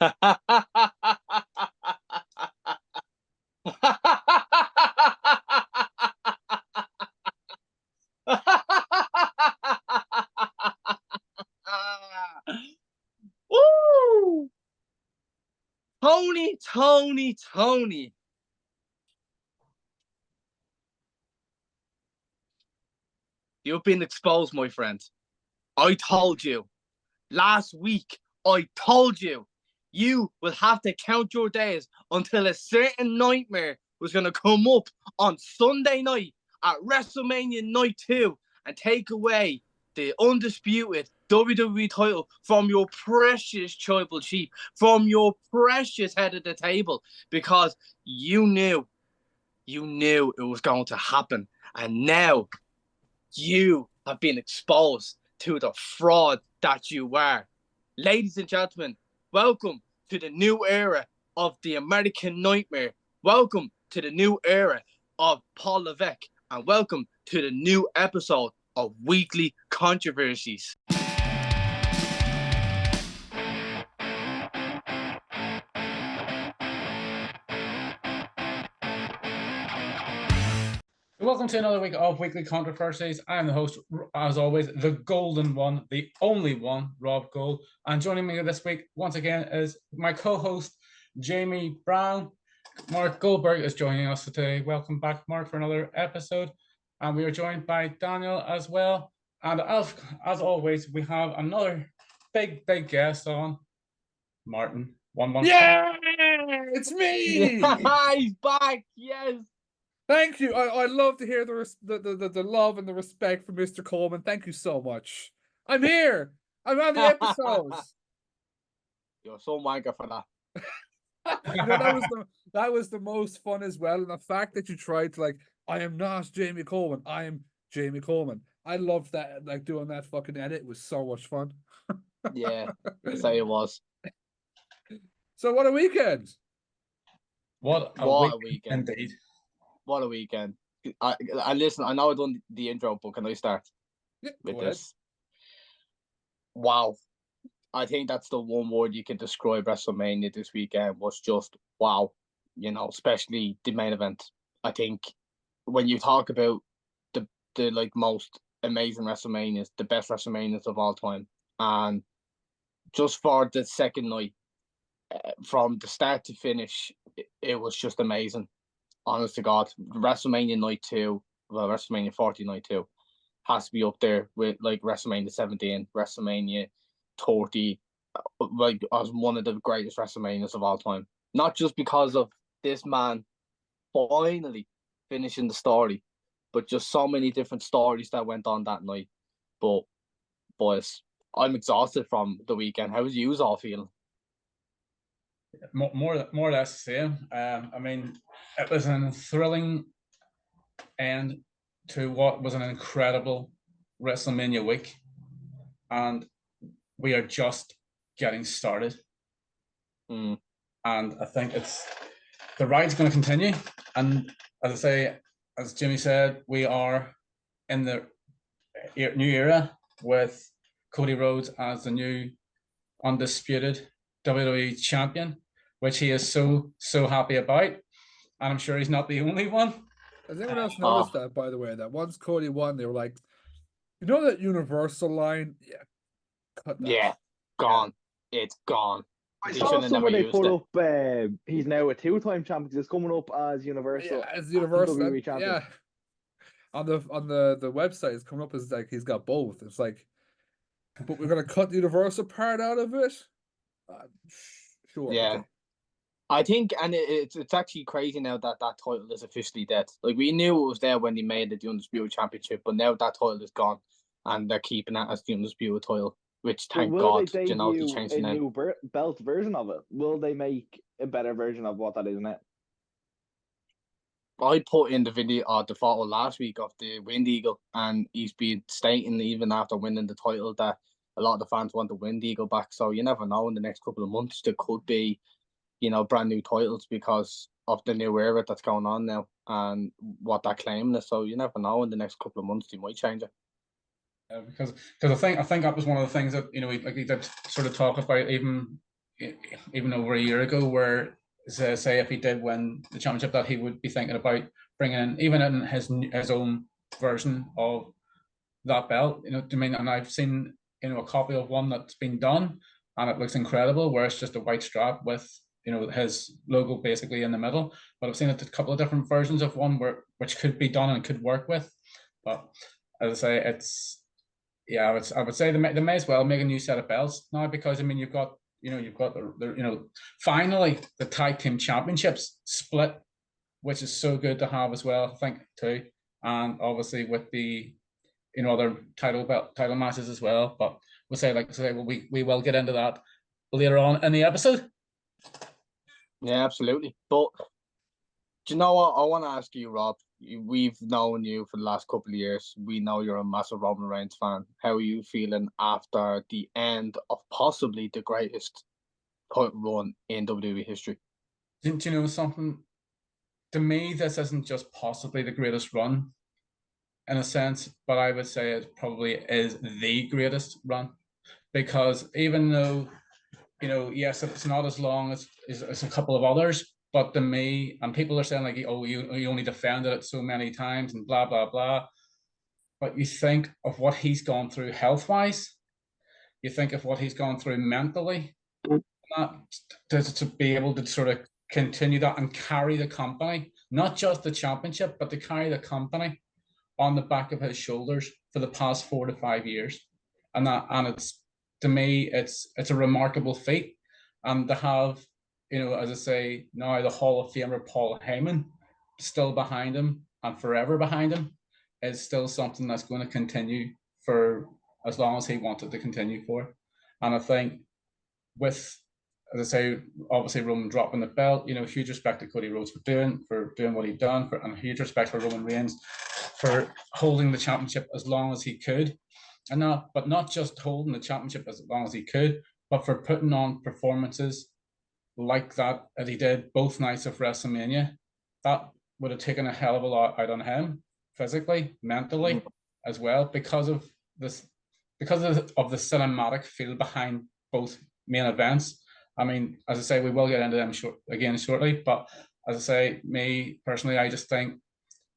Woo! Tony. You've been exposed, my friend. I told you. Last week, I told you. You will have to count your days until a certain nightmare was going to come up on Sunday night at WrestleMania Night 2 and take away the undisputed WWE title from your precious tribal chief, from your precious head of the table, because you knew it was going to happen. And now you have been exposed to the fraud that you were. Ladies and gentlemen, welcome to the new era of the American Nightmare. Welcome to the new era of Paul Levesque. And welcome to the new episode of Weekly Controversies. Welcome to another week of Weekly Controversies. I am the host, as always, the golden one, the only one, Rob Gold. And joining me this week, once again, is my co-host, Jamie Brown. Mark Goldberg is joining us today. Welcome back, Mark, for another episode. And we are joined by Daniel as well. And as always, we have another big guest on, Martin. Yeah, it's me. Yeah, he's back. Yes. Thank you. I love to hear the love and the respect for Mr. Coleman. Thank you so much. I'm here. I'm on the episodes. You're so wanker for that. that was the most fun as well. And the fact that you tried to I am not Jamie Coleman. I am Jamie Coleman. I loved that, doing that fucking edit. It was so much fun. Yeah, I'd say it was. So what a weekend. What a weekend indeed. What a weekend. I listen, I know I've done the intro, but can I start with this? Wow. I think that's the one word you can describe WrestleMania this weekend was just wow. You know, especially the main event. I think when you talk about the most amazing WrestleManias, the best WrestleManias of all time, and just for the second night, from the start to finish, it was just amazing. Honest to God, WrestleMania Night 2, well, WrestleMania 40 Night 2 has to be up there with WrestleMania 17, WrestleMania 30, as one of the greatest WrestleManias of all time. Not just because of this man finally finishing the story, but just so many different stories that went on that night. But boys, I'm exhausted from the weekend. How's you all feeling? More or less the same. I mean, it was a thrilling end to what was an incredible WrestleMania week, and we are just getting started. And I think the ride's going to continue. And as I say, as Jimmy said, we are in the new era with Cody Rhodes as the new undisputed WWE champion, which he is so happy about, and I'm sure he's not the only one. Has anyone else noticed that, by the way, that once Cody won, they were like, you know that Universal line? Yeah, cut that. Yeah, gone. It's gone. I saw somewhere they put up he's now a two-time champion. He's coming up as Universal. Yeah, as Universal WWE champion. Yeah. On the website, it's coming up as he's got both. It's like, but we're gonna cut the Universal part out of it. Sure. Yeah. Okay. I think, and it's actually crazy now that title is officially dead. We knew it was there when they made it the Undisputed Championship, but now that title is gone, and they're keeping that as the Undisputed title, which thank God, they changed the name. New belt version of it? Will they make a better version of what that is now? I put in the video, the photo last week of the Wind Eagle, and he's been stating even after winning the title that a lot of the fans want the Wind Eagle back. So you never know, in the next couple of months there could be, brand new titles because of the new era that's going on now and what that claim is. So you never know, in the next couple of months they might change it. Because I think that was one of the things that we did sort of talk about even even over a year ago, where say if he did win the championship, that he would be thinking about bringing in even in his own version of that belt. You know what I mean? And I've seen a copy of one that's been done, and it looks incredible, where it's just a white strap with his logo basically in the middle. But I've seen a couple of different versions of one which could be done and could work with. But as I say, I would say they may as well make a new set of belts now, because I mean you've got the finally the tag team championships split, which is so good to have as well, I think, too. And obviously with the other title matches as well. But we will get into that later on in the episode. Yeah, absolutely. But do you know what? I want to ask you, Rob. We've known you for the last couple of years. We know you're a massive Roman Reigns fan. How are you feeling after the end of possibly the greatest run in WWE history? Do you know something? To me, this isn't just possibly the greatest run, in a sense, but I would say it probably is the greatest run, because even though, yes, it's not as long as a couple of others, but to me, and people are saying like, oh, you only defended it so many times and blah, blah, blah. But you think of what he's gone through health-wise, you think of what he's gone through mentally, to be able to sort of continue that and carry the company, not just the championship, but to carry the company on the back of his shoulders for the past 4 to 5 years. And it's, to me, it's a remarkable feat. And to have, as I say, now the Hall of Famer Paul Heyman still behind him and forever behind him is still something that's going to continue for as long as he wanted to continue for. And I think with, as I say, obviously Roman dropping the belt, huge respect to Cody Rhodes for doing what he'd done, and huge respect for Roman Reigns for holding the championship as long as he could. But not just holding the championship as long as he could, but for putting on performances like that as he did both nights of WrestleMania. That would have taken a hell of a lot out on him, physically, mentally, as well, because of the cinematic feel behind both main events. I mean, as I say, we will get into them shortly, but as I say, me personally, I just think,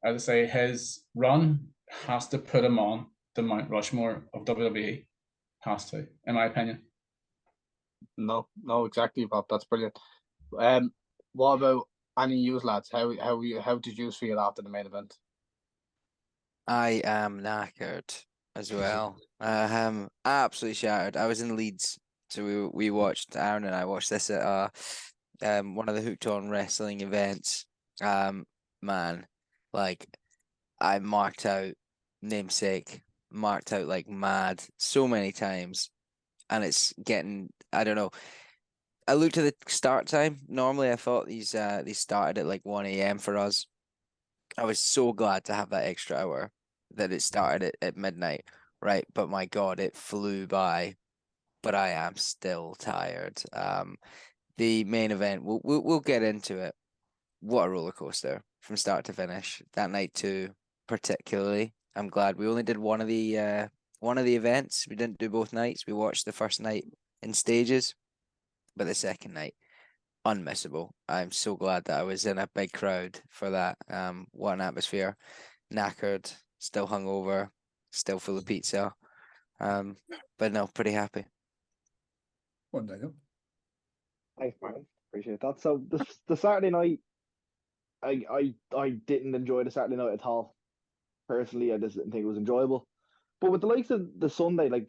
as I say, his run has to put him on the Mount Rushmore of WWE. Has to, in my opinion. No, exactly, Rob. That's brilliant. What about any you lads? How did you feel after the main event? I am knackered as well. Absolutely shattered. I was in Leeds, so we watched, Aaron and I watched this at one of the Hooked On wrestling events. Man, like I marked out Namesake, marked out like mad so many times, and it's getting, I don't know. I looked at the start time. Normally I thought these started at like 1 a.m. for us. I was so glad to have that extra hour that it started at midnight, right? But my God, it flew by. But I am still tired. The main event, we'll get into it. What a roller coaster from start to finish. That night too, particularly. I'm glad we only did one of the events. We didn't do both nights. We watched the first night in stages, but the second night, unmissable. I'm so glad that I was in a big crowd for that. What an atmosphere. Knackered, still hungover, still full of pizza. But no, pretty happy. One Daniel. Thanks, Martin. Appreciate that. So the Saturday night, I didn't enjoy the Saturday night at all. Personally, I just didn't think it was enjoyable. But with the likes of the Sunday, I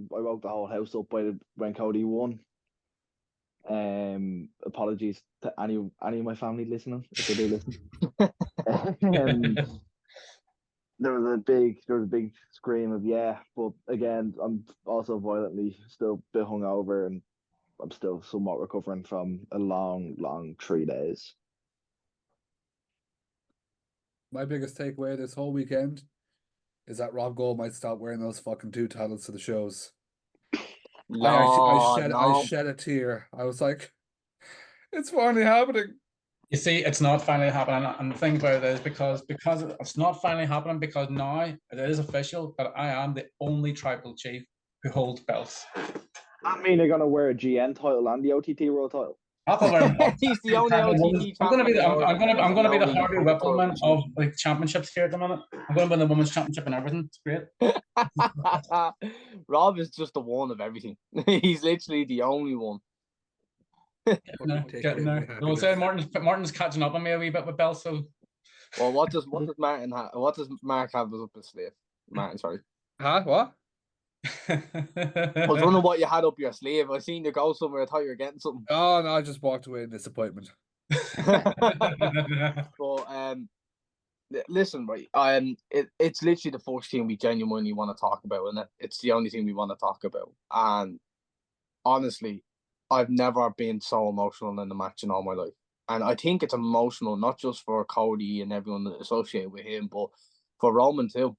woke the whole house up when Cody won. Apologies to any of my family listening, if they do listen. There was a big scream of yeah, but again, I'm also violently still a bit hungover, and I'm still somewhat recovering from a long 3 days. My biggest takeaway this whole weekend is that Rob Gold might stop wearing those fucking 2 titles to the shows. I shed a tear. I was like, it's finally happening. You see, it's not finally happening, and the thing about it is because it's not finally happening, because now it is official that I am the only tribal chief who holds belts. I mean, they're gonna wear a GN title and the OTT World title. I thought He's the only OTT I'm gonna be champion. I'm gonna be the only Harvey Whippleman of like championships here at the minute. I'm gonna win the women's championship and everything. It's great. Rob is just the one of everything. He's literally the only one. Getting there. I will say Martin's catching up on me a wee bit with Bell. So, well, what does Martin have? What does Mark have up his sleeve? Martin, sorry. Huh? What? I was wondering what you had up your sleeve. I seen you go somewhere. I thought you were getting something. Oh no, I just walked away in disappointment. But listen, right? It's literally the first thing we genuinely want to talk about, and it's the only thing we want to talk about. And honestly, I've never been so emotional in a match in all my life. And I think it's emotional not just for Cody and everyone associated with him, but for Roman too.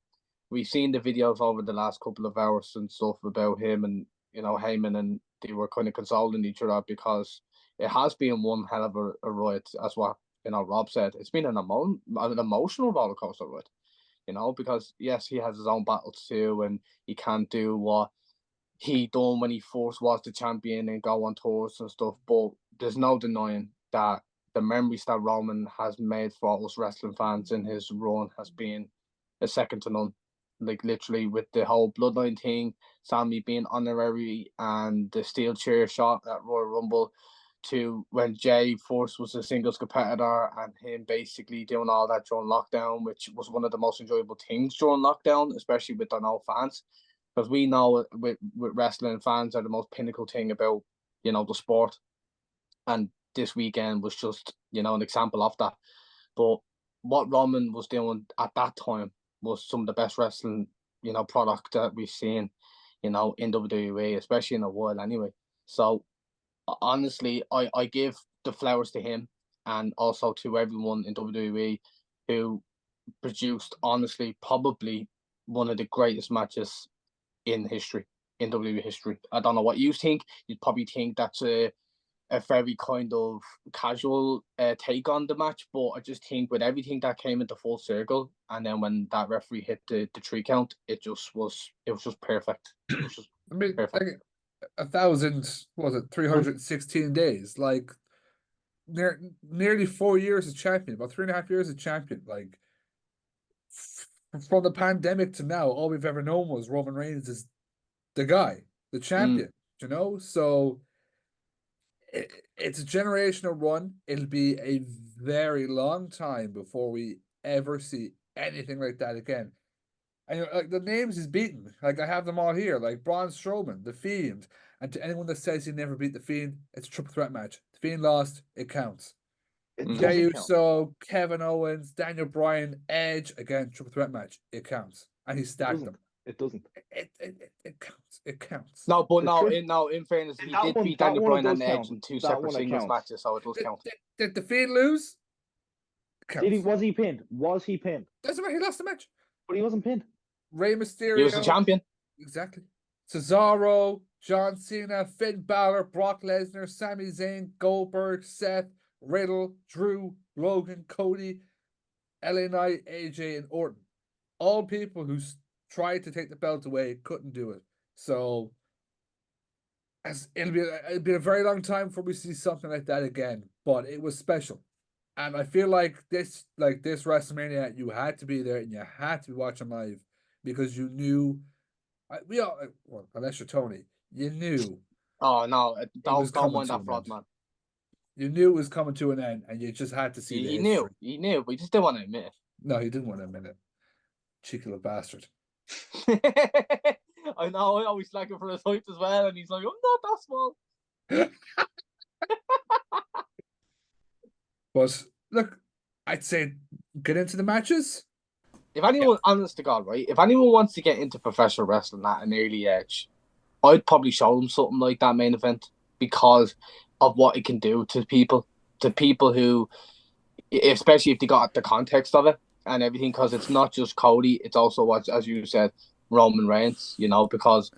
We've seen the videos over the last couple of hours and stuff about him and, Heyman, and they were kind of consoling each other because it has been one hell of a ride, as what, Rob said. It's been an emotional roller coaster ride, because yes, he has his own battles too, and he can't do what he done when he first was the champion and go on tours and stuff, but there's no denying that the memories that Roman has made for us wrestling fans in his run has been a second to none. Like literally with the whole bloodline thing, Sammy being honorary and the steel chair shot at Royal Rumble, to when Jay first was a singles competitor and him basically doing all that during lockdown, which was one of the most enjoyable things during lockdown, especially with our no fans. Because we know with wrestling, fans are the most pinnacle thing about, the sport. And this weekend was just, an example of that. But what Roman was doing at that time was some of the best wrestling, product that we've seen, in WWE, especially in the world anyway. So honestly, I give the flowers to him and also to everyone in WWE who produced, honestly, probably one of the greatest matches in history, in WWE history. I don't know what you think. You'd probably think that's a very kind of casual take on the match, but I just think with everything that came into full circle, and then when that referee hit the 3 count, it was just perfect. It was just perfect. Like 316 days, like nearly 4 years as champion, about 3.5 years as champion. Like from the pandemic to now, all we've ever known was Roman Reigns is the guy, the champion. So it's a generational run. It'll be a very long time before we ever see anything like that again. And like the names he's beaten, like I have them all here, like Braun Strowman, The Fiend, and to anyone that says he never beat The Fiend, it's a triple threat match. The Fiend lost, it counts. Jey Uso, Kevin Owens, Daniel Bryan, Edge, again, triple threat match, it counts. And he stacked them. It doesn't. It counts. It counts. No, but in fairness, he did beat Daniel Bryan and Edge in 2 separate singles matches, so it does count. Did The Fiend lose? Was he pinned? Doesn't matter, he lost the match. But he wasn't pinned. Rey Mysterio. He was the champion. Exactly. Cesaro, John Cena, Finn Balor, Brock Lesnar, Sami Zayn, Goldberg, Seth, Riddle, Drew, Logan, Cody, LA Knight, AJ, and Orton. All people who tried to take the belt away couldn't do it. So it'll be a very long time before we see something like that again. But it was special. And I feel like this WrestleMania, you had to be there and you had to be watching live because you knew. Unless you're Tony, you knew. Oh no! Don't mind that fraud, man. You knew it was coming to an end, and you just had to see. He knew, but he just didn't want to admit it. No, he didn't want to admit it. Cheeky little bastard. I know. I always like him for his height as well, and he's like, "I'm not that small." But look, I'd say get into the matches. If anyone, honest to God, right? If anyone wants to get into professional wrestling at an early age, I'd probably show them something like that main event because of what it can do to people who, especially if they got the context of it and everything, because it's not just Cody, it's also what, as you said, Roman Reigns, because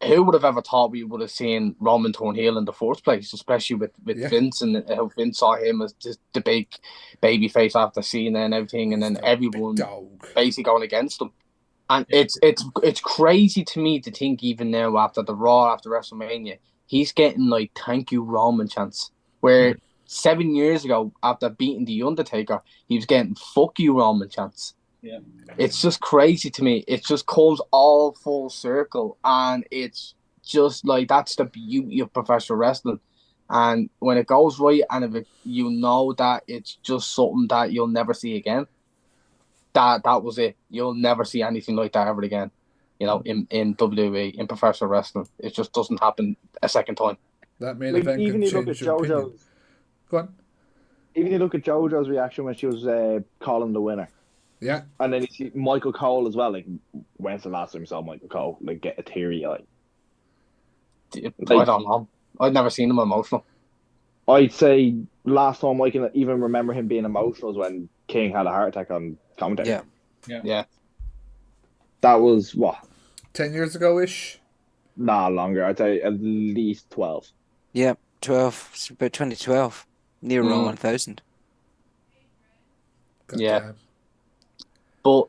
who would have ever thought we would have seen Roman turn heel in the first place, especially with Vince and how Vince saw him as just the big baby face after Cena and everything, and then everyone basically going against him. And it's crazy to me to think even now after the Raw, after WrestleMania, he's getting like thank you Roman chants. Where 7 years ago, after beating The Undertaker, he was getting fuck you Roman chants. Yeah. It's just crazy to me. It just comes all full circle, and it's just like that's the beauty of professional wrestling. And when it goes right, and if you know that it's just something that you'll never see again, that was it. You'll never see anything like that ever again. You know, in WWE, in professional wrestling, it just doesn't happen a second time. That main Like, event even can you look at change your opinion. JoJo's, Go on. even you look at JoJo's reaction when she was calling the winner, Yeah. and then you see Michael Cole as well. Like, when's the last time you saw Michael Cole like get a teary eye? I don't know. I've never seen him emotional. I'd say last time I can even remember him being emotional was when King had a heart attack on commentary. Yeah. That was what? 10 years ago ish. Nah, longer. I'd say at least 12. Yeah, 12. It's about 2012. Near Raw 1000. God Yeah. damn. But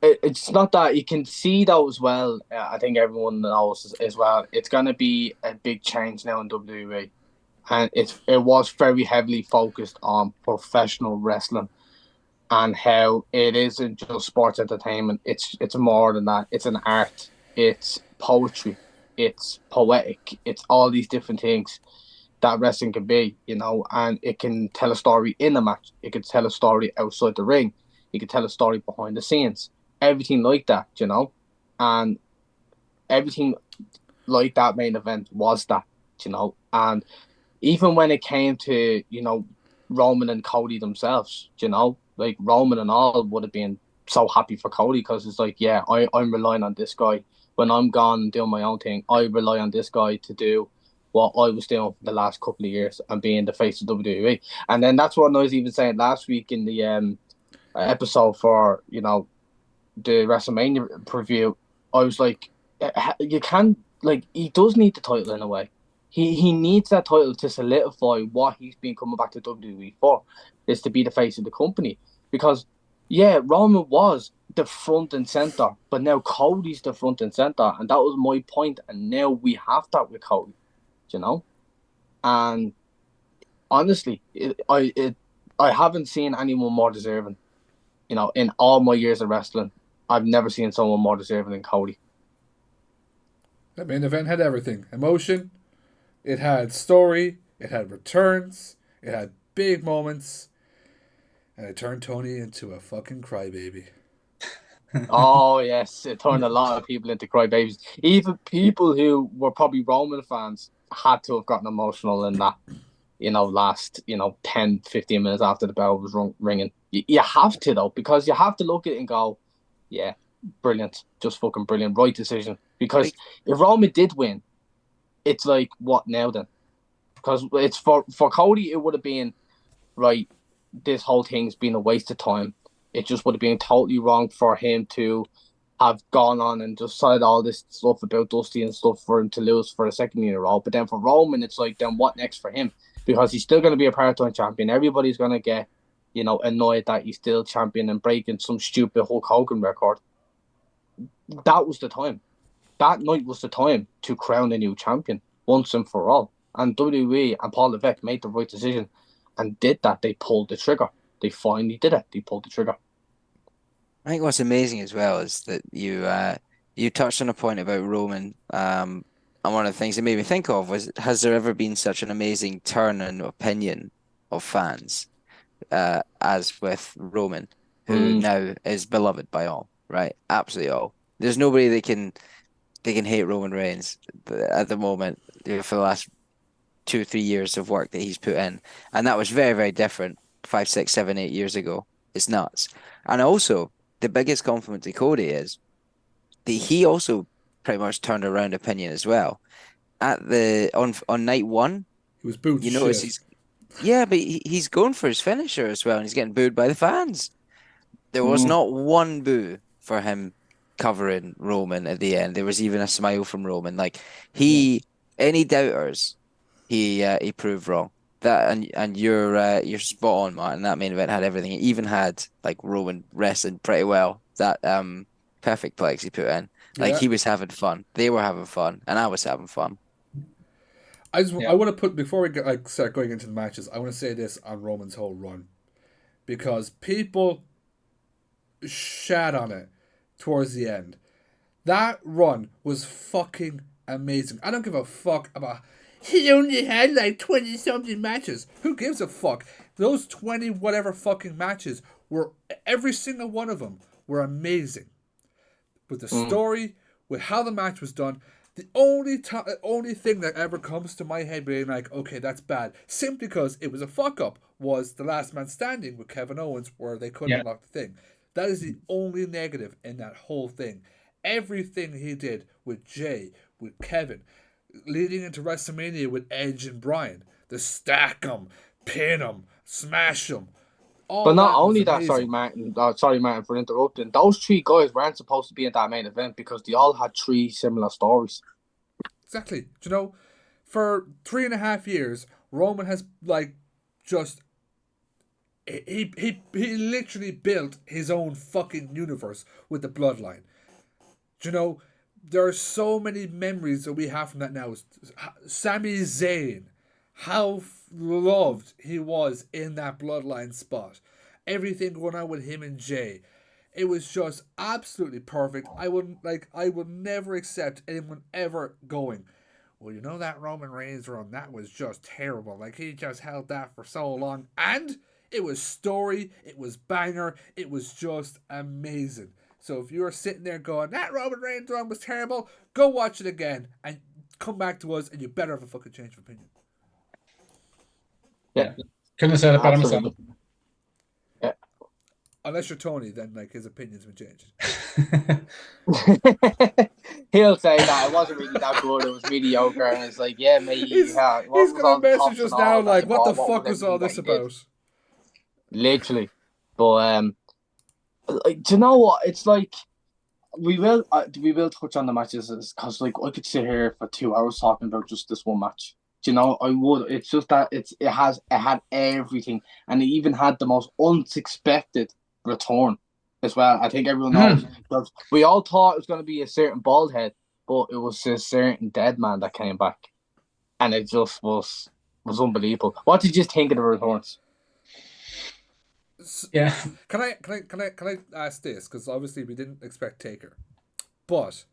it's not that you can see though as well. I think everyone knows as well. It's gonna be a big change now in WWE, and it was very heavily focused on professional wrestling and how it isn't just sports entertainment. It's more than that. It's an art. It's poetry. It's poetic. It's all these different things that wrestling can be, you know, and it can tell a story in a match. It can tell a story outside the ring. It can tell a story behind the scenes. Everything like that, you know, and everything like that main event was that, you know, and even when it came to, you know, Roman and Cody themselves, you know, like Roman and all would have been so happy for Cody because it's like, yeah, I'm relying on this guy. When I'm gone doing my own thing, I rely on this guy to do what I was doing for the last couple of years and being the face of WWE. And then that's what I was even saying last week in the episode for, you know, the WrestleMania preview. I was like, you can't, like, he does need the title in a way. He needs that title to solidify what he's been coming back to WWE for, is to be the face of the company. Because, yeah, Roman was the front and center, but now Cody's the front and center, and that was my point. And now we have that with Cody, you know. And honestly, I haven't seen anyone more deserving. You know, in all my years of wrestling, I've never seen someone more deserving than Cody. That main event had everything. Emotion. It had story. It had returns. It had big moments. And it turned Tony into a fucking crybaby. Oh yes, it turned a lot of people into crybabies. Even people who were probably Roman fans had to have gotten emotional in that, you know, last, you know, 10, 15 minutes after the bell was ringing. You have to, though, because you have to look at it and go, yeah, brilliant, just fucking brilliant, right decision. Because if Roman did win, it's like, what now then? Because it's for Cody, it would have been, right, this whole thing's been a waste of time. It just would have been totally wrong for him to have gone on and just said all this stuff about Dusty and stuff for him to lose for a second year in a row. But then for Roman, it's like, then what next for him? Because he's still going to be a part-time champion. Everybody's going to get, you know, annoyed that he's still champion and breaking some stupid Hulk Hogan record. That was the time. That night was the time to crown a new champion once and for all. And WWE and Paul Levesque made the right decision and did that. They pulled the trigger. They finally did it. They pulled the trigger. I think what's amazing as well is that you touched on a point about Roman. And one of the things it made me think of was, has there ever been such an amazing turn in opinion of fans as with Roman, who now is beloved by all, right? Absolutely all. There's nobody they can hate Roman Reigns at the moment, you know, for the last 2, 3 years of work that he's put in. And that was very, very different 5, 6, 7, 8 years ago. It's nuts. And also, the biggest compliment to Cody is that he also pretty much turned around opinion as well. On night one, He was booed you notice shit. but he's going for his finisher as well, and he's getting booed by the fans. There was not one boo for him covering Roman at the end. There was even a smile from Roman. Like any doubters, he proved wrong. That and you're spot on, Martin. That main event had everything. It even had like Roman wrestling pretty well. That perfect plex he put in. Like Yeah. he was having fun. They were having fun, and I was having fun. I Yeah. want to put, before we get, start going into the matches, I want to say this on Roman's whole run, because people shat on it towards the end. That run was fucking amazing. I don't give a fuck about. He only had like 20 something matches. Who gives a fuck? Those 20 whatever fucking matches were, every single one of them were amazing. With the story, with how the match was done. The only thing that ever comes to my head being like, okay, that's bad, simply because it was a fuck up, was the last man standing with Kevin Owens, where they couldn't unlock the thing. That is the only negative in that whole thing. Everything he did with Jay, with Kevin, leading into WrestleMania with Edge and Bryan, the stack them, pin them, smash them. But not only that, sorry Martin for interrupting. Those three guys weren't supposed to be in that main event because they all had three similar stories. Exactly. Do you know, for 3.5 years, Roman has like just he literally built his own fucking universe with the bloodline. Do you know, there are so many memories that we have from that now. Sami Zayn, how loved he was in that bloodline spot. Everything going on with him and Jay. It was just absolutely perfect. I would never accept anyone ever going, well, you know that Roman Reigns run, that was just terrible. Like, he just held that for so long. And it was story, it was banger, it was just amazing. So if you're sitting there going, that Roman Reigns run was terrible, go watch it again and come back to us, and you better have a fucking change of opinion. Yeah. Couldn't have said it better myself. Yeah. Unless you're Tony, then like his opinions would change. He'll say that it wasn't really that good, it was mediocre, and it's like, yeah, mate, He's gonna message us now like, what the fuck was all this about? Literally. But like, do you know what? It's like we will touch on the matches because like I could sit here for 2 hours talking about just this one match. Do you know, I would. It's just that it had everything, and it even had the most unexpected return as well. I think everyone knows because we all thought it was going to be a certain bald head, but it was a certain dead man that came back, and it just was unbelievable. What did you think of the returns? Yeah. Can I ask this? Because obviously we didn't expect Taker, but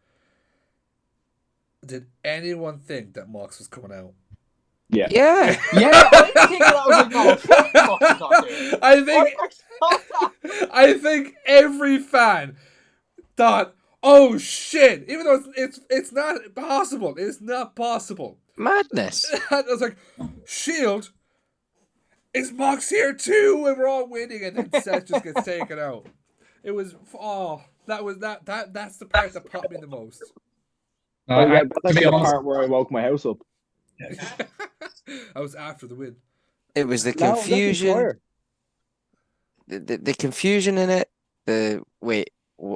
did anyone think that Mox was coming out? Yeah. Yeah. I think that was like, no, fuck not there. I think every fan thought, oh shit! Even though it's not possible. It's not possible. Madness. I was like, Shield. Is Mox here too? And we're all winning, and then Seth just gets taken out. It was that's the part that popped me the most. That's the part where I woke my house up. I was after the win. It was the confusion. The confusion in it.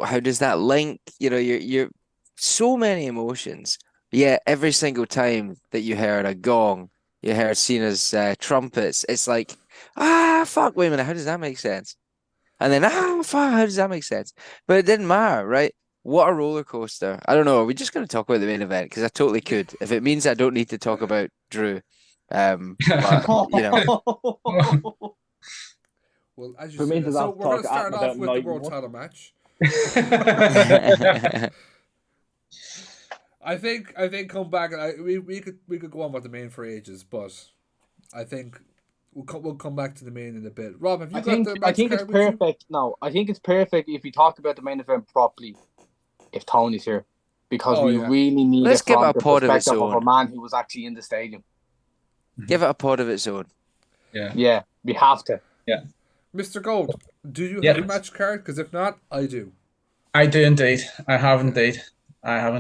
How does that link? You know, you're so many emotions. Yeah, every single time that you heard a gong, you heard Cena's trumpets. It's like, fuck, wait a minute, how does that make sense? And then, fuck, how does that make sense? But it didn't matter, right? What a roller coaster. I don't know. Are we just going to talk about the main event? Because I totally could. If it means I don't need to talk about Drew. But, you know. Well, as you For me, said, so we're going to start off with the world title match. I think come back. We could go on with the main for ages, but I think we'll come back to the main in a bit. Rob, have you got the match? I think it's perfect. No, I think it's perfect if we talk about the main event properly. If Tony's here, because we really need Let's give it a the pod of its perspective own. of a man who was actually in the stadium. Give it a pod of its own. Yeah, we have to. Yeah. Mr. Gold, do you have a match card? Because if not, I do. I do indeed. I have indeed. And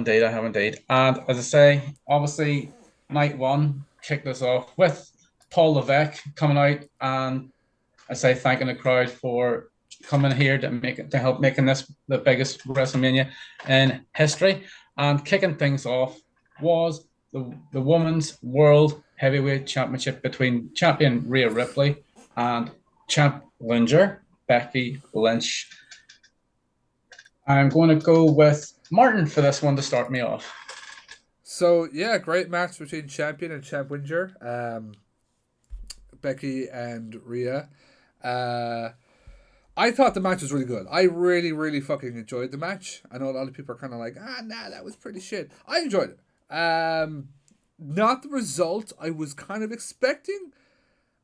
as I say, obviously, night one kicked us off with Paul Levesque coming out, and I say thanking the crowd for coming here to help making this the biggest WrestleMania in history. And kicking things off was the Women's World Heavyweight Championship between champion Rhea Ripley and challenger Becky Lynch. I'm going to go with Martin for this one to start me off. So yeah, great match between champion and champwinger, Becky and Rhea. I thought the match was really good. I really, really fucking enjoyed the match. I know a lot of people are kind of like, nah, that was pretty shit. I enjoyed it. Not the result I was kind of expecting.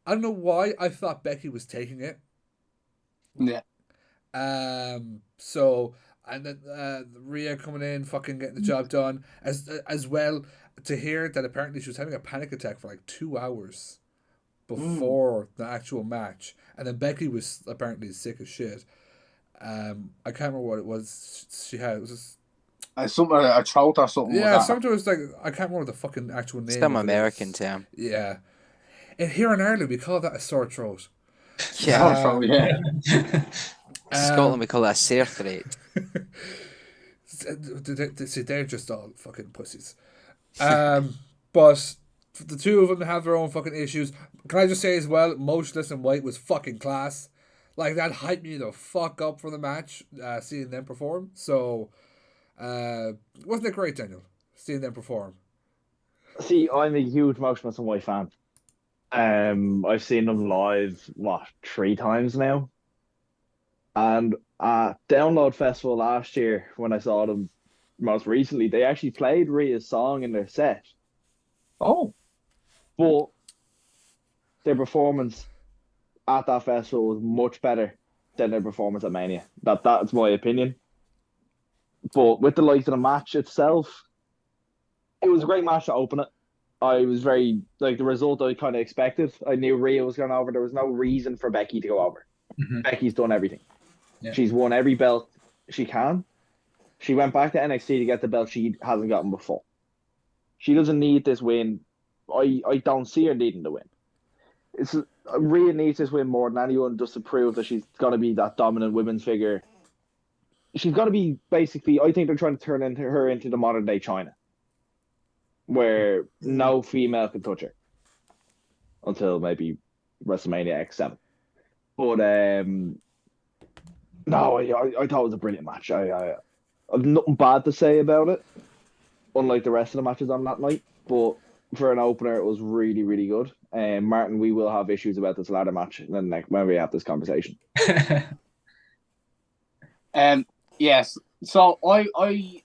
I don't know why I thought Becky was taking it. Yeah. So and then Rhea coming in, fucking getting the job done, as well, to hear that apparently she was having a panic attack for like 2 hours before the actual match, and then Becky was apparently sick as shit. I can't remember what it was she had. It was just, Something a throat or something. yeah, Like something was like, I can't remember the fucking actual name. Some of it American is. term. Yeah, and here in Ireland we call that a sore throat. Yeah. yeah. Scotland we call that a sore throat. See, they're just all fucking pussies. But the two of them have their own fucking issues. Can I just say as well, Motionless and White was fucking class. Like, that hyped me the fuck up for the match, seeing them perform. So, wasn't it great, Daniel, seeing them perform? See, I'm a huge Motionless and White fan. I've seen them live, 3 times now? And at Download Festival last year, when I saw them most recently, they actually played Rhea's song in their set. Oh. But their performance at that festival was much better than their performance at Mania. That's my opinion. But with the likes of the match itself, it was a great match to open it. I was very, like, the result I kind of expected. I knew Rhea was going over. There was no reason for Becky to go over. Mm-hmm. Becky's done everything. Yeah. She's won every belt she can. She went back to NXT to get the belt she hasn't gotten before. She doesn't need this win. I don't see her needing the win. Rhea needs this win more than anyone, just to prove that she's got to be that dominant women's figure. She's got to be, basically, I think they're trying to turn her into the modern day China, where no female can touch her until maybe WrestleMania X7. But no, I thought it was a brilliant match. I have nothing bad to say about it, unlike the rest of the matches on that night. But for an opener, it was really, really good. Martin, we will have issues about this ladder match when we have this conversation. Yes. So I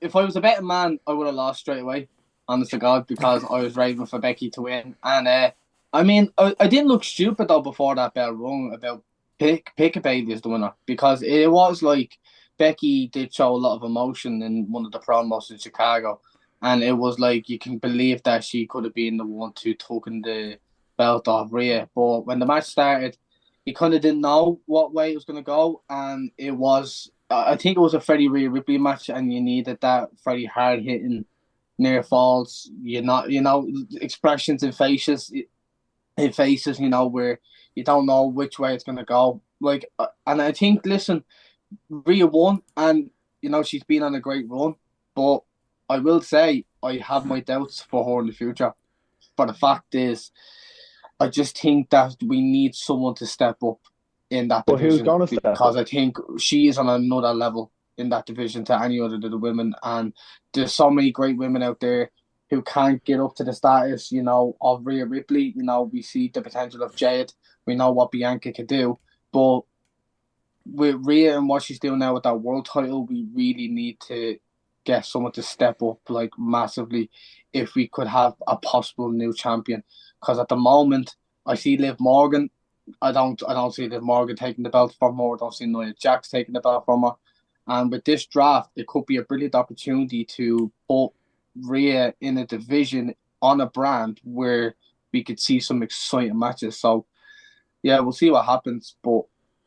if I was a betting man, I would have lost straight away, honest to God, because I was raving for Becky to win. And I mean, I didn't look stupid though before that bell rung about pick a Bailey as the winner, because it was like Becky did show a lot of emotion in one of the promos in Chicago, and it was like you can believe that she could have been the one to taking the belt off Rhea. But when the match started, you kind of didn't know what way it was going to go, and it was, I think it was a Freddie Rhea Ripley match, and you needed that Freddie hard hitting near falls, expressions in faces, where you don't know which way it's going to go. Like, and I think, listen, Rhea won, and she's been on a great run, but I will say I have my doubts for her in the future. But the fact is, I just think that we need someone to step up in that division. Who's going to step up? Because I think she is on another level in that division to any other of the women, and there's so many great women out there who can't get up to the status, of Rhea Ripley. We see the potential of Jade. We know what Bianca could do, but with Rhea and what she's doing now with that world title, we really need to get someone to step up like massively if we could have a possible new champion. Because at the moment, I see Liv Morgan. I don't see Liv Morgan taking the belt from her. I don't see Nia Jax taking the belt from her. And with this draft, it could be a brilliant opportunity to put Rhea in a division on a brand where we could see some exciting matches. So, yeah, we'll see what happens. But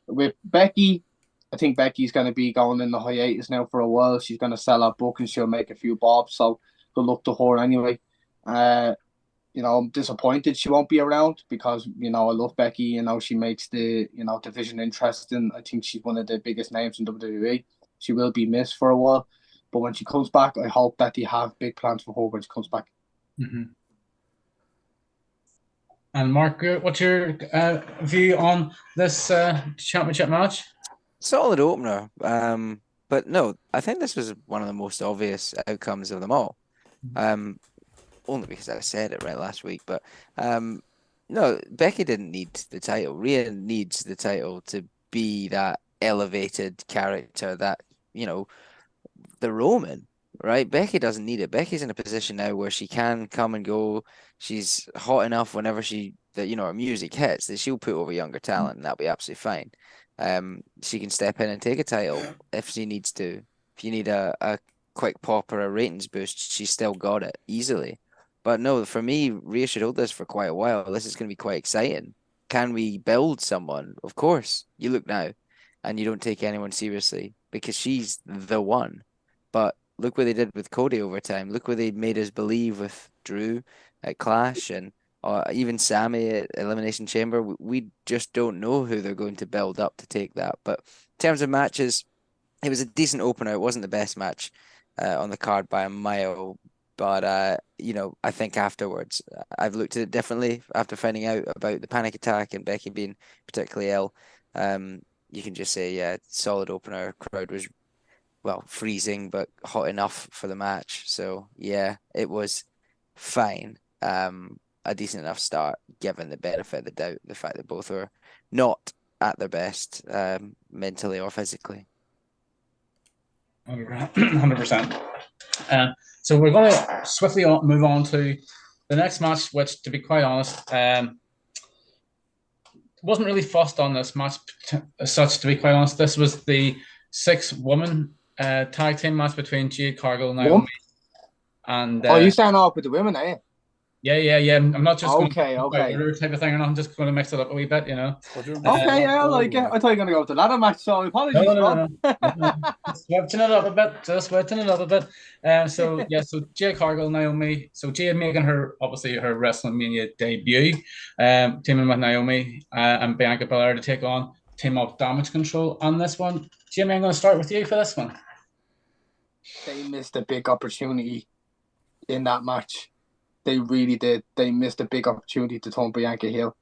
with Becky, I think Becky's going to be going in the hiatus now for a while. She's going to sell her book and she'll make a few bobs. So, good luck to her anyway. I'm disappointed she won't be around because, I love Becky. She makes the, division interesting. I think she's one of the biggest names in WWE. She will be missed for a while. But when she comes back, I hope that they have big plans for her when she comes back. Mm-hmm. And Mark, what's your view on this championship match? Solid opener. But no, I think this was one of the most obvious outcomes of them all. Only because I said it right last week. But no, Becky didn't need the title. Rhea needs the title to be that elevated character that, the Roman, right? Becky doesn't need it. Becky's in a position now where she can come and go. She's hot enough whenever her music hits that she'll put over younger talent, and that'll be absolutely fine. She can step in and take a title if she needs to. If you need a quick pop or a ratings boost, she's still got it easily. But no, for me, Rhea should hold this for quite a while. This is going to be quite exciting. Can we build someone? Of course. You look now, and you don't take anyone seriously because she's the one. But look what they did with Cody over time. Look what they made us believe with Drew at Clash and even Sammy at Elimination Chamber. We just don't know who they're going to build up to take that. But in terms of matches, it was a decent opener. It wasn't the best match on the card by a mile. But, I think afterwards, I've looked at it differently after finding out about the panic attack and Becky being particularly ill. You can just say, yeah, solid opener. Crowd was, freezing, but hot enough for the match. So, yeah, it was fine. A decent enough start, given the benefit of the doubt, the fact that both were not at their best, mentally or physically. 100%. So we're going to swiftly move on to the next match, which, to be quite honest, wasn't really fussed on this match as such, to be quite honest. This was the 6-woman tag team match between Jade Cargill and Naomi. And you stand up with the women, eh? Yeah. I'm not just okay. order type of thing, and I'm just going to mix it up a wee bit, Okay, I like it. I thought you were going to go with the ladder match, so apologies. No. Switching it up a bit. So Jade Cargill, Naomi. So Jade making her WrestleMania debut, teaming with Naomi and Bianca Belair to take on Team Up Damage Control on this one. Jimmy, I'm going to start with you for this one. They missed a big opportunity in that match. They really did. They missed a big opportunity to turn Bianca heel.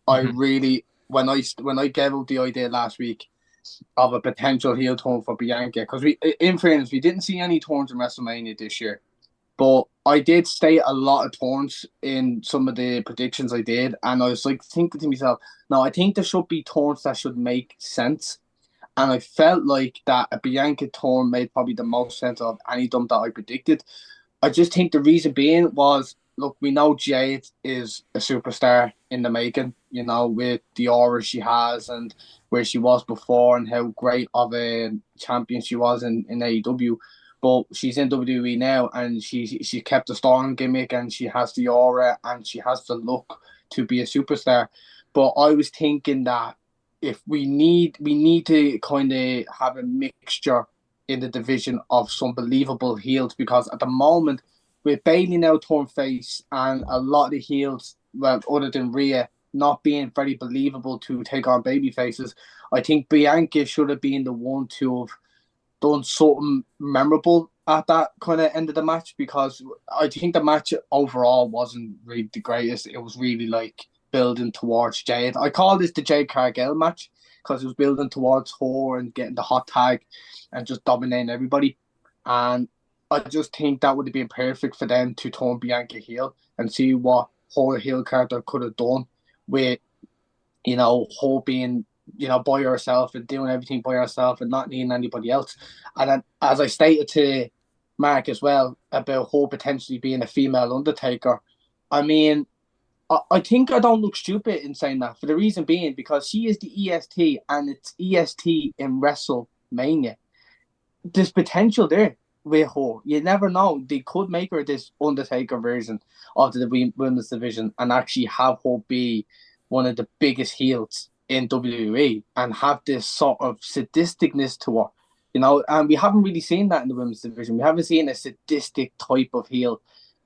I really, when I gave out the idea last week of a potential heel turn for Bianca, because in fairness, we didn't see any turns in WrestleMania this year, but I did state a lot of turns in some of the predictions I did, and I was like thinking to myself, no, I think there should be turns that should make sense, and I felt like that a Bianca turn made probably the most sense of any of them that I predicted. I just think the reason being was, look, we know Jade is a superstar in the making, with the aura she has and where she was before and how great of a champion she was in AEW. But she's in WWE now and she kept the Storm gimmick and she has the aura and she has the look to be a superstar. But I was thinking that if we need to kind of have a mixture in the division of some believable heels, because at the moment, with Bayley now turned face and a lot of the heels, other than Rhea, not being very believable to take on baby faces, I think Bianca should have been the one to have done something memorable at that kind of end of the match, because I think the match overall wasn't really the greatest. It was really like building towards Jade. I call this the Jade Cargill match because it was building towards her and getting the hot tag and just dominating everybody. And I just think that would have been perfect for them to turn Bianca heel and see what her heel character could have done with, her being, by herself and doing everything by herself and not needing anybody else. And then, as I stated to Mark as well about her potentially being a female Undertaker, I mean, I think I don't look stupid in saying that, for the reason being because she is the EST and it's EST in WrestleMania. There's potential there with her. You never know. They could make her this Undertaker version of the women's division and actually have her be one of the biggest heels in WWE and have this sort of sadisticness to her, and we haven't really seen that in the women's division. We haven't seen a sadistic type of heel,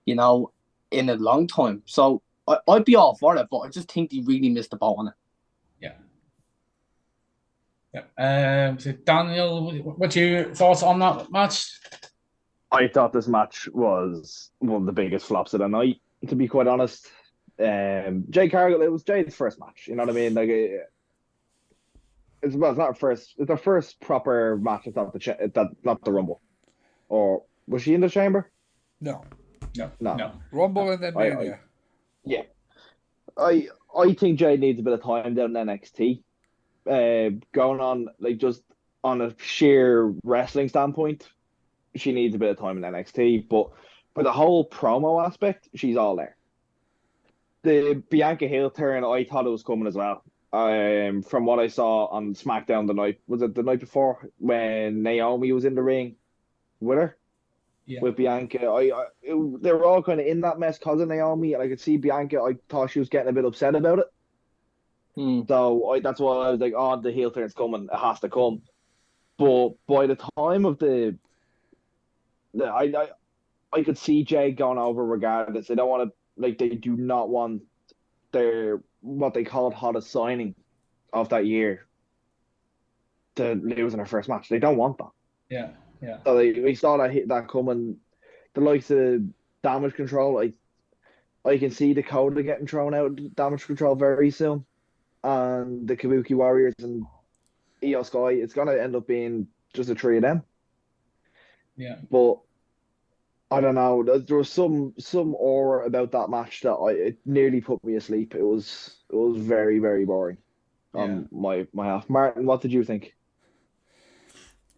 in a long time. So I'd be all for it, but I just think they really missed the boat on it. Yeah. So Daniel, what's your thoughts on that match? I thought this match was one of the biggest flops of the night, to be quite honest. Jade Cargill, it was Jade's first match. You know what I mean? Like, it's not her first. It's her first proper match. It's not not the Rumble. Or was she in the Chamber? No. No. Rumble and then Mania. Yeah. I think Jade needs a bit of time down in NXT. Going on like just on a sheer wrestling standpoint, she needs a bit of time in NXT. But for the whole promo aspect, she's all there. The Bianca heel turn, I thought it was coming as well. From what I saw on SmackDown the night before when Naomi was in the ring with her, with Bianca. They were all kind of in that mess because of Naomi, and I could see Bianca. I thought she was getting a bit upset about it. So that's why I was like, "Oh, the heel turn's coming. It has to come." But by the time of I could see Jay going over regardless. They don't want to they do not want their what they called hottest signing of that year to lose in their first match. They don't want that. Yeah. So we saw that coming. The likes of Damage Control, I can see Dakota getting thrown out of Damage Control very soon, and the Kabuki Warriors and Io Sky. It's gonna end up being just the three of them. Yeah. But I don't know. There was some aura about that match that it nearly put me asleep. It was very, very boring. My half. Martin, what did you think?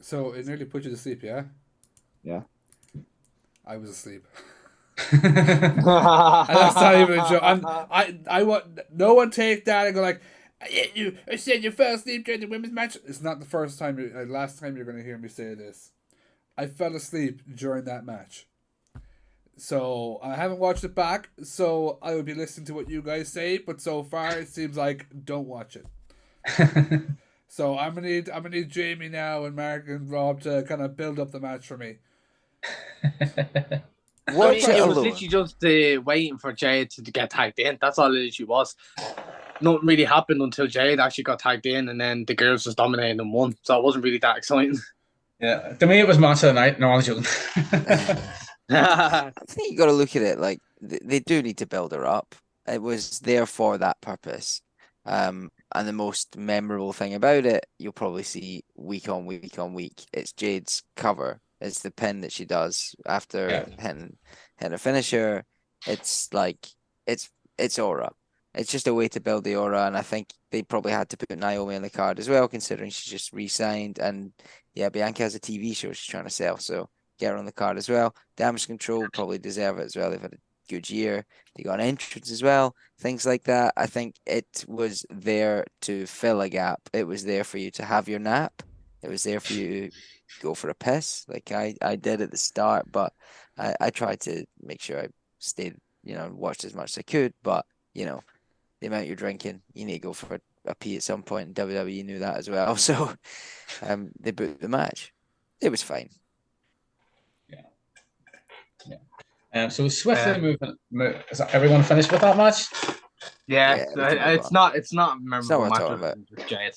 So it nearly put you to sleep, yeah? Yeah. I was asleep. And that's not even a joke. I want no one take that and go like, I said you fell asleep during the women's match. It's not the first time, last time you're going to hear me say this. I fell asleep during that match. So I haven't watched it back, so I will be listening to what you guys say. But so far, it seems like don't watch it. So I'm gonna need Jamie now and Mark and Rob to kind of build up the match for me. Watch it it was alone. literally just waiting for Jade to get tagged in. That's all it literally was. Nothing really happened until Jade actually got tagged in, and then the girls just dominated and won. So it wasn't really that exciting. Yeah, to me it was match of the night. No, I'm joking. I think you got to look at it like they do need to build her up. It was there for that purpose. And the most memorable thing about it, you'll probably see week on week. It's Jade's cover. It's the pin that she does after hitting a finisher. It's like it's aura. It's just a way to build the aura, and I think they probably had to put Naomi on the card as well, considering she's just re-signed. And yeah, Bianca has a TV show she's trying to sell, so get her on the card as well. Damage Control probably deserve it as well. They've had a good year. They got an entrance as well. Things like that. I think it was there to fill a gap. It was there for you to have your nap. It was there for you to go for a piss, like I did at the start. But I tried to make sure I stayed, watched as much as I could. But the amount you're drinking, you need to go for a pee at some point. And WWE knew that as well, so they booked the match. It was fine. So swiftly moving. Is everyone finished with that match? Yeah, it's not a memorable what I'm match talking about. with Jade.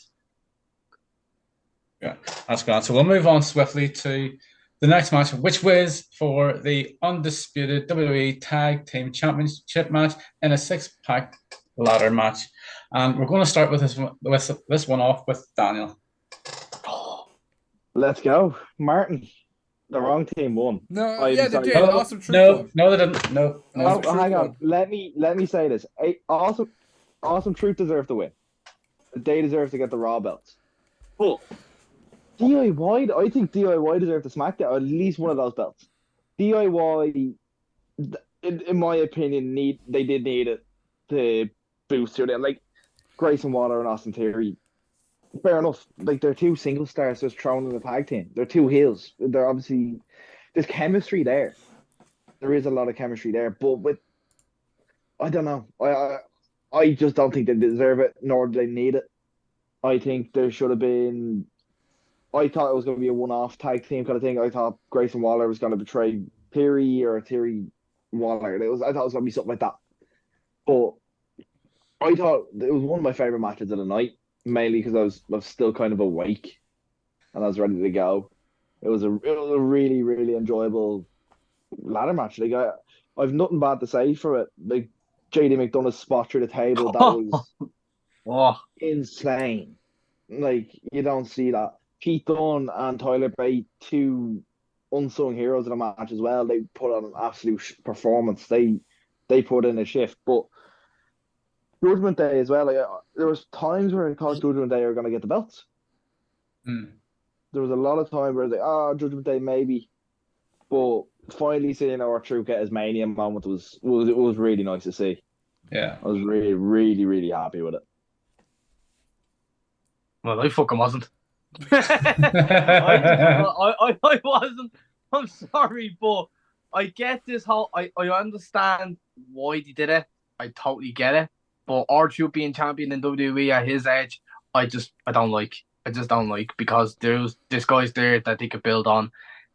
Yeah, that's good. So we'll move on swiftly to the next match, which was for the undisputed WWE Tag Team Championship match in a six-pack ladder match. And we're going to start with this one off with Daniel. Let's go, Martin. The wrong team won. No, they did. No, Awesome Truth. No, they didn't. No. Hang on. Let me say this. Awesome Truth deserved to win. They deserve to get the Raw belts. But DIY, I think DIY deserved to SmackDown, at least one of those belts. DIY, in my opinion, they did need it to boost to them. Like Grayson Waller and Austin Theory. Fair enough. Like they're two single stars just thrown in the tag team. They're two heels. They're obviously there's chemistry there. There is a lot of chemistry there, but I don't know. I just don't think they deserve it, nor do they need it. I think there should have been. I thought it was going to be a one-off tag team kind of thing. I thought Grayson Waller was going to betray Theory or Theory Waller. I thought it was going to be something like that. But I thought it was one of my favorite matches of the night. Mainly because I was still kind of awake and I was ready to go. It was a really, really enjoyable ladder match. Like I've nothing bad to say for it. Like JD McDonough's spot through the table, that was insane. Like, you don't see that. Keith Dunn and Tyler Bate, two unsung heroes in the match as well. They put on an absolute performance. They put in a shift. But Judgment Day as well. Like, there was times where I thought Judgment Day were going to get the belts. There was a lot of time where Judgment Day maybe, but finally seeing our Truth get his Mania moment was really nice to see. Yeah. I was really, really, really happy with it. Well, I fucking wasn't. I wasn't. I'm sorry, but I get this whole. I understand why they did it. I totally get it. But R-Truth being champion in WWE at his age, I don't like. I just don't like, because this guy's there that they could build on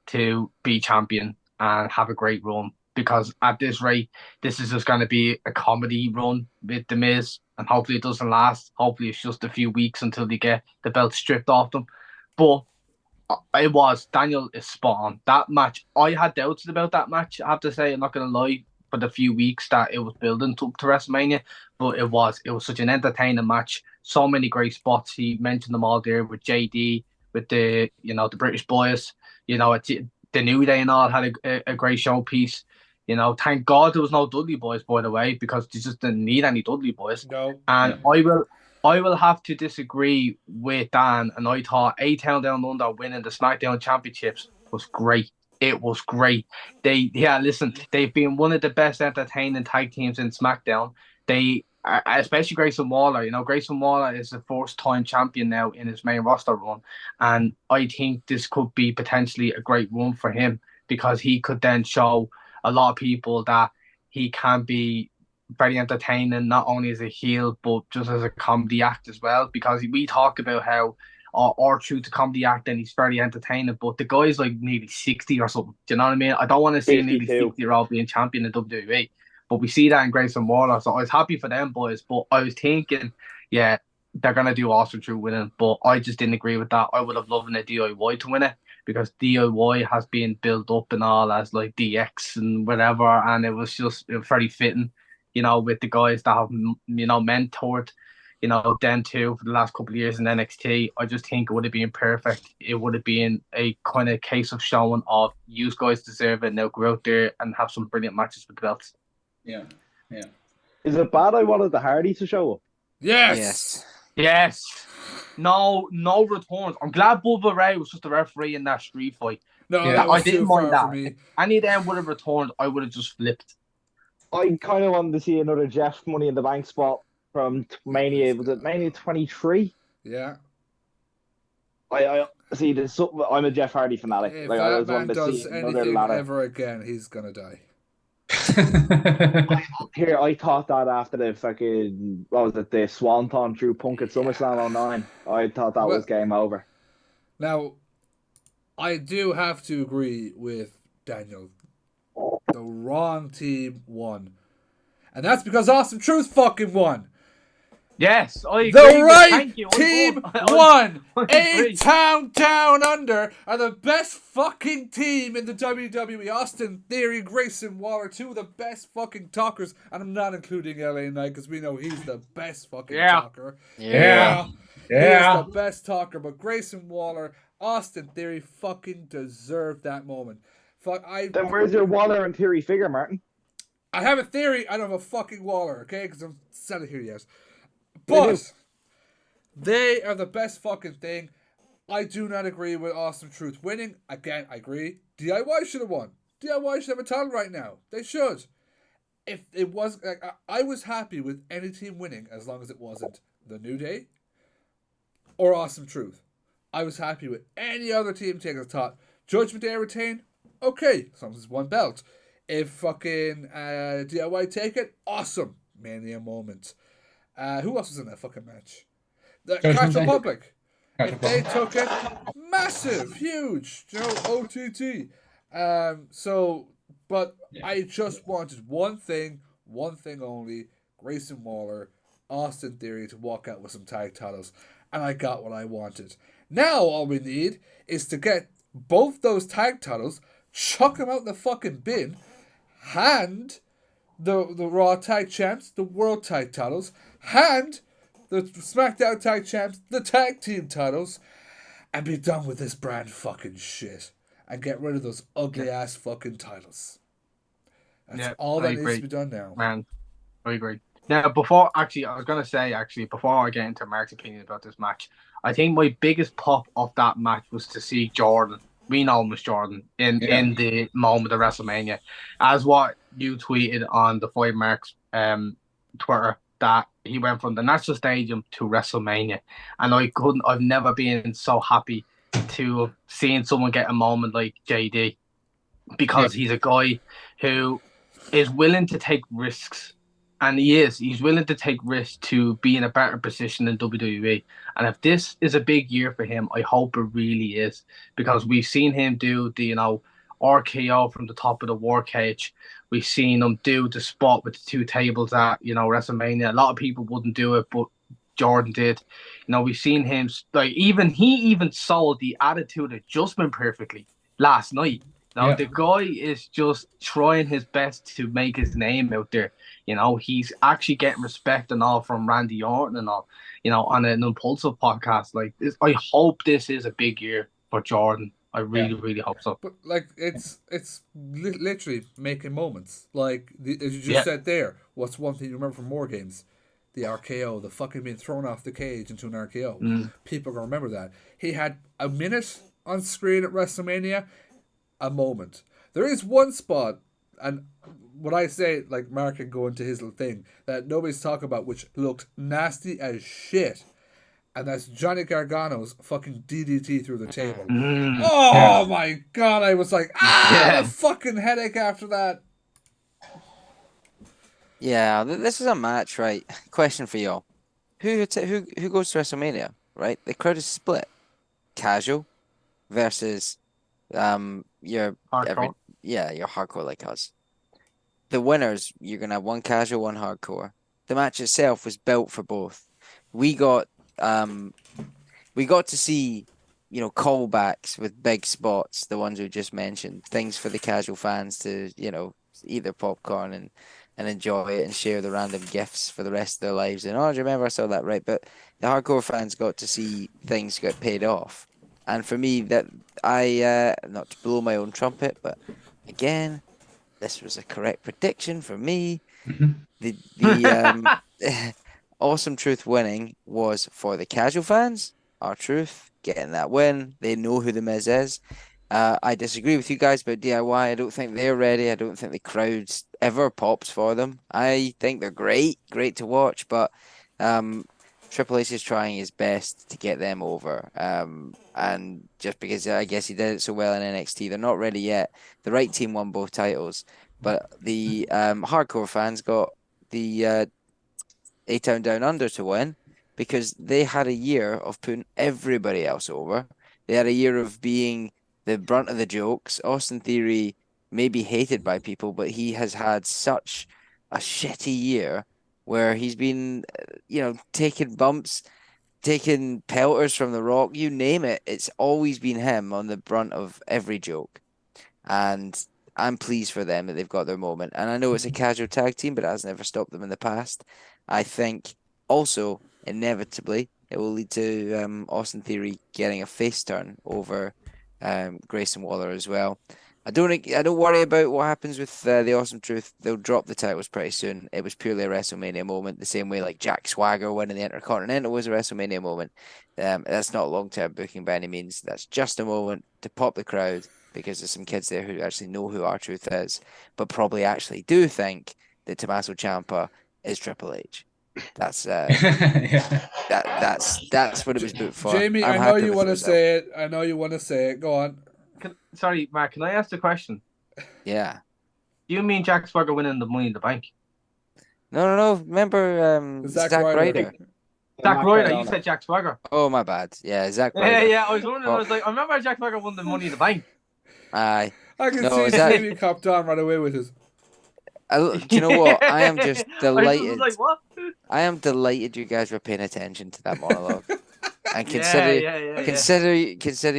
to be champion and have a great run. Because at this rate, this is just going to be a comedy run with The Miz, and hopefully it doesn't last. Hopefully it's just a few weeks until they get the belt stripped off them. But Daniel is spot on. That match, I had doubts about that match, I have to say. I'm not going to lie, for the few weeks that it was building to WrestleMania. But it was such an entertaining match. So many great spots. He mentioned them all there with JD, with the British boys. The New Day and all had a great showpiece. Thank God there was no Dudley boys, by the way, because they just didn't need any Dudley boys. No. And I will have to disagree with Dan. And I thought A-Town Down Under winning the SmackDown Championships was great. It was great. They've been one of the best entertaining tag teams in SmackDown. They, especially Grayson Waller. Grayson Waller is the first-time champion now in his main roster run, and I think this could be potentially a great run for him, because he could then show a lot of people that he can be very entertaining, not only as a heel but just as a comedy act as well. Because we talk about how R-Truth to comedy act and he's very entertaining, but the guy's like nearly 60 or something. Do you know what I mean? I don't want to see a nearly 60-year-old being champion in WWE, but we see that in Grayson Waller, so I was happy for them boys. But I was thinking, yeah, they're gonna do awesome through winning, but I just didn't agree with that. I would have loved a DIY to win it, because DIY has been built up and all as like DX and whatever, and it was very fitting, with the guys that have mentored them too for the last couple of years in NXT. I just think it would have been perfect. It would have been a kind of case of showing of, you guys deserve it, now go out there and have some brilliant matches with the belts. Yeah. Is it bad I wanted the Hardys to show up? Yes. No returns. I'm glad Bubba Ray was just a referee in that street fight. No, I didn't mind that. Me. If any of them would have returned, I would have just flipped. I kind of wanted to see another Jeff Money in the Bank spot from Mania. Was it Mania 23? Yeah. I see. There's something. I'm a Jeff Hardy fanatic. If like, I that was man wanting to does see another anything ladder. ever again, he's gonna die. Here, I thought that after the fucking, what was it, the Swanton through Punk at SummerSlam 09. I thought that was game over. Now, I do have to agree with Daniel. The wrong team won. And that's because Awesome Truth fucking won. Yes, I agree. The right team won. A-Town Down Under are the best fucking team in the WWE. Austin Theory, Grayson Waller, two of the best fucking talkers. And I'm not including LA Knight, because we know he's the best fucking talker. Yeah. He is the best talker. But Grayson Waller, Austin Theory fucking deserved that moment. Then where's your Waller and Theory figure, Martin? I have a theory. I don't have a fucking Waller, okay? Because I'm selling here, yes. But they are the best fucking thing. I do not agree with Awesome Truth winning. Again, I agree. DIY should have won. DIY should have a title right now. They should. If it was, I was happy with any team winning as long as it wasn't the New Day or Awesome Truth. I was happy with any other team taking the top. Judgment Day retain, okay, as long as it's one belt. If fucking DIY take it, awesome. Mania moment. Who else was in that fucking match? The Cash Republic. If they took it, massive, huge, OTT. I just wanted one thing only: Grayson Waller, Austin Theory to walk out with some tag titles, and I got what I wanted. Now all we need is to get both those tag titles, chuck them out in the fucking bin, hand the Raw Tag Champs the World Tag Titles, hand the SmackDown Tag Champs, the Tag Team titles, and be done with this brand fucking shit. And get rid of those ugly ass fucking titles. That's all that needs to be done now. Man, I agree. Now, before I was gonna say before I get into Mark's opinion about this match, I think my biggest pop of that match was to see Jordan. We know him as Jordan in the moment of WrestleMania, as what you tweeted on the FiveMarks Twitter, that he went from the National Stadium to WrestleMania, and I've never been so happy to have seen someone get a moment like JD, because he's a guy who is willing to take risks. And he's willing to take risks to be in a better position in WWE. And if this is a big year for him, I hope it really is, because we've seen him do the RKO from the top of the war cage. We've seen him do the spot with the two tables at WrestleMania. A lot of people wouldn't do it, but Jordan did. We've seen him he even sold the Attitude Adjustment perfectly last night. The guy is just trying his best to make his name out there. He's actually getting respect and all from Randy Orton and all, on an Impulsive podcast like this. I hope this is a big year for Jordan. I really, really hope so. But it's literally making moments. As you just said there, what's one thing you remember from War Games? The RKO, the fucking being thrown off the cage into an RKO. People are going to remember that. He had a minute on screen at WrestleMania, a moment. There is one spot, and when I say, Mark can go into his little thing, that nobody's talking about, which looked nasty as shit, and that's Johnny Gargano's fucking DDT through the table. My God, I was like, a fucking headache after that. Yeah, this is a match, right? Question for y'all. Who goes to WrestleMania, right? The crowd is split. Casual versus your hardcore. Your hardcore like us. The winners, you're gonna have one casual, one hardcore. The match itself was built for both. We got to see, callbacks with big spots, the ones we just mentioned, things for the casual fans to, eat their popcorn and enjoy it and share the random gifts for the rest of their lives. And do you remember I saw that, right? But the hardcore fans got to see things get paid off. And for me, that not to blow my own trumpet, but again, this was a correct prediction for me. The Awesome Truth winning was for the casual fans. R-Truth getting that win. They know who the Miz is. I disagree with you guys about DIY. I don't think they're ready. I don't think the crowd ever pops for them. I think they're great to watch, but Triple H is trying his best to get them over. And just because I guess he did it so well in NXT, they're not ready yet. The right team won both titles, but the hardcore fans got the A-Town Down Under to win because they had a year of putting everybody else over. They had a year of being the brunt of the jokes. Austin Theory may be hated by people, but he has had such a shitty year where he's been, taking bumps, taking pelters from The Rock, you name it. It's always been him on the brunt of every joke. And I'm pleased for them that they've got their moment. And I know it's a casual tag team, but it has never stopped them in the past. I think also, inevitably, it will lead to Austin Theory getting a face turn over Grayson Waller as well. I don't worry about what happens with the Awesome Truth. They'll drop the titles pretty soon. It was purely a WrestleMania moment, the same way like Jack Swagger winning the Intercontinental was a WrestleMania moment. That's not long-term booking by any means. That's just a moment to pop the crowd because there's some kids there who actually know who R-Truth is, but probably actually do think that Tommaso Ciampa is Triple H. That's that's what it was booked for. Jamie, I know you want to say it. I know you want to say it. Go on. Sorry, Mark, can I ask the question? Yeah. Do you mean Jack Swagger winning the Money in the Bank? No. Remember Zack Ryder? Zack Ryder, you said Jack Swagger. Oh, my bad. Yeah, Zack Ryder. Yeah, I was wondering. I was like, I remember Jack Swagger won the Money in the Bank. Aye. I can see Jamie copped on right away with his. Do you know what? I am just delighted. I was like, what? I am delighted you guys were paying attention to that monologue. And consider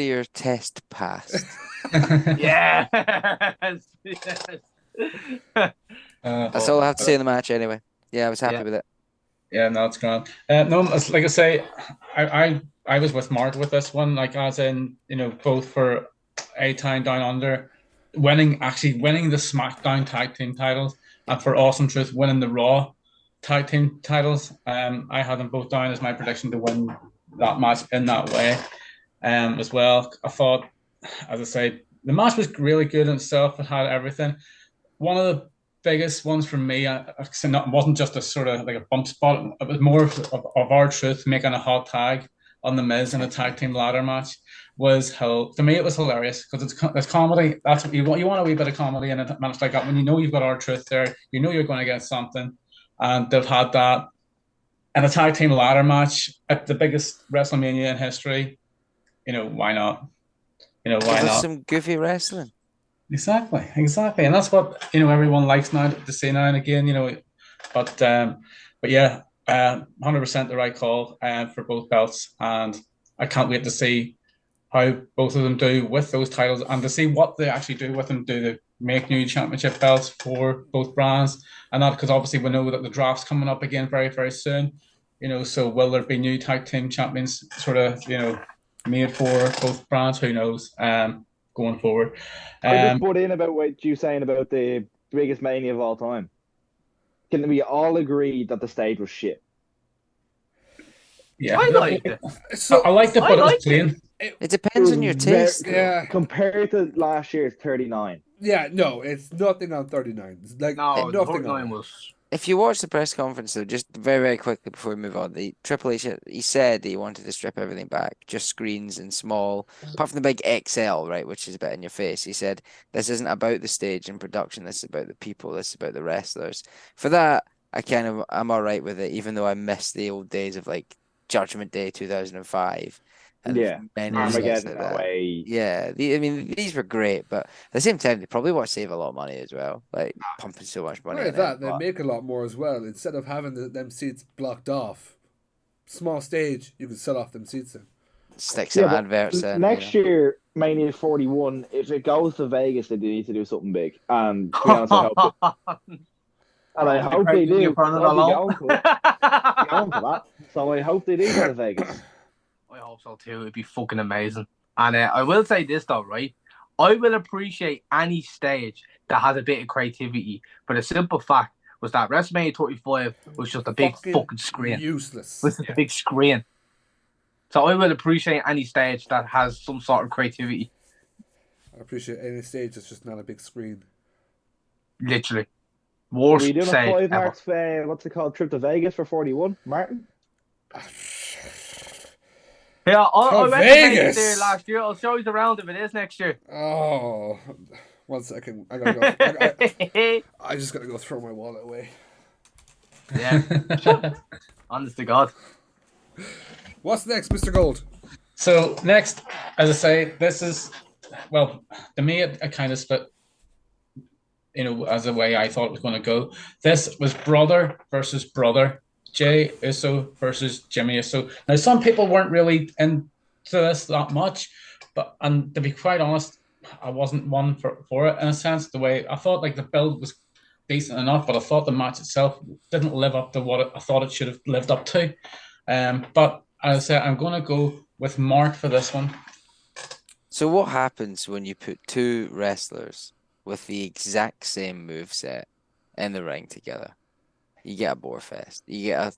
your test passed. Yes. That's all I have to say in the match anyway. Yeah, I was happy with it. Yeah, no, it's grand. No, like I say, I was with Mark with this one, like as in, both for A Time Down Under, actually winning the SmackDown tag team titles, and for Awesome Truth winning the Raw tag team titles. I had them both down as my prediction to win that match in that way. As well, I thought, as I say, the match was really good in itself. It had everything. One of the biggest ones for me, wasn't just a sort of like a bump spot. It was more of R-Truth making a hot tag on the Miz in a tag team ladder match. Was how, to me, it was hilarious because it's comedy. That's what you want. You want a wee bit of comedy in a match like that when you know you've got R-Truth there. You know you're going to get something, and they've had that in a tag team ladder match at the biggest WrestleMania in history. Why not? Why Give us not? some goofy wrestling. Exactly, and that's what everyone likes now to see now and again. But yeah, 100% the right call for both belts, and I can't wait to see how both of them do with those titles, and to see what they actually do with them. Do they make new championship belts for both brands? And that, because obviously we know that the draft's coming up again very, very soon. So will there be new tag team champions sort of made for both brands? Who knows? Going forward. I just put in about what you saying about the biggest Mania of all time. Can we all agree that the stage was shit? Yeah, I liked it. I liked it, but it was plain. It depends on your taste. Yeah. Compared to last year's 39. Yeah, no, it's nothing on 39. It's like No, nothing 39 on was. If you watch the press conference, though, just very, very quickly before we move on, the Triple H, he said that he wanted to strip everything back, just screens and small, apart from the big XL, right, which is a bit in your face. He said, this isn't about the stage and production, this is about the people, this is about the wrestlers. For that, I'm all right with it, even though I miss the old days of like Judgment Day 2005. And Yeah, many Armageddon like that. away. Yeah, I mean, these were great, but at the same time, they probably want to save a lot of money as well, like pumping so much money. Not in that, it, they but make a lot more as well. Instead of having them seats blocked off, small stage, you can sell off them seats in. stick some Yeah, but adverts in. next year, Mania 41, if it goes to Vegas, they need to do something big. And to be honest, I hope they do. I'll be going to it. Going for that. So I hope they do go to Vegas. I hope so too. It'd be fucking amazing. And I will say this though, right? I will appreciate any stage that has a bit of creativity. But the simple fact was that WrestleMania 35 was just a big fucking screen. Useless. It was just a big screen. So I will appreciate any stage that has some sort of creativity. I appreciate any stage that's just not a big screen. Literally. Worst Are we doing a stage FiveMarks, what's it called, trip to Vegas for 41, Martin? Yeah, I went to Vegas Vegas there last year. I'll show you around if it is next year. Oh, 1 second. I gotta go. I just gotta go throw my wallet away. Yeah. Honest to God. What's next, Mr. Gold? So next, as I say, this is, well, to me, it kind of split, as the way I thought it was going to go. This was brother versus brother. Jey Uso versus Jimmy Uso. Now, some people weren't really into this that much, and to be quite honest, I wasn't one for it in a sense. The way I thought, like the build was decent enough, but I thought the match itself didn't live up to what I thought it should have lived up to. But as I said, I'm going to go with Mark for this one. So what happens when you put two wrestlers with the exact same moveset in the ring together? You get a bore fest. You get a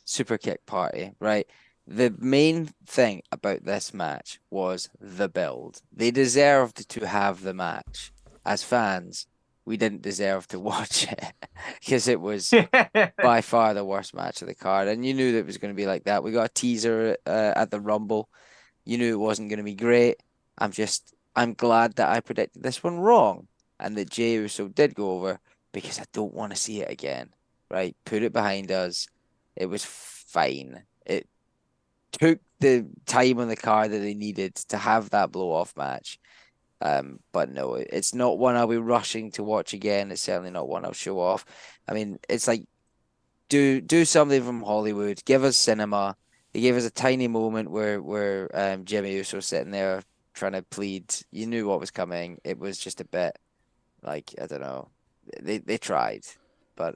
super kick party, right? The main thing about this match was the build. They deserved to have the match. As fans, we didn't deserve to watch it because it was by far the worst match of the card. And you knew that it was going to be like that. We got a teaser at the Rumble. You knew it wasn't going to be great. I'm glad that I predicted this one wrong and that Jey Uso did go over because I don't want to see it again. Right, put it behind us. It was fine. It took the time on the card that they needed to have that blow-off match. But no, it's not one I'll be rushing to watch again. It's certainly not one I'll show off. I mean, it's like do something from Hollywood. Give us cinema. They gave us a tiny moment where Jimmy Uso sitting there trying to plead. You knew what was coming. It was just a bit like, I don't know. They tried, but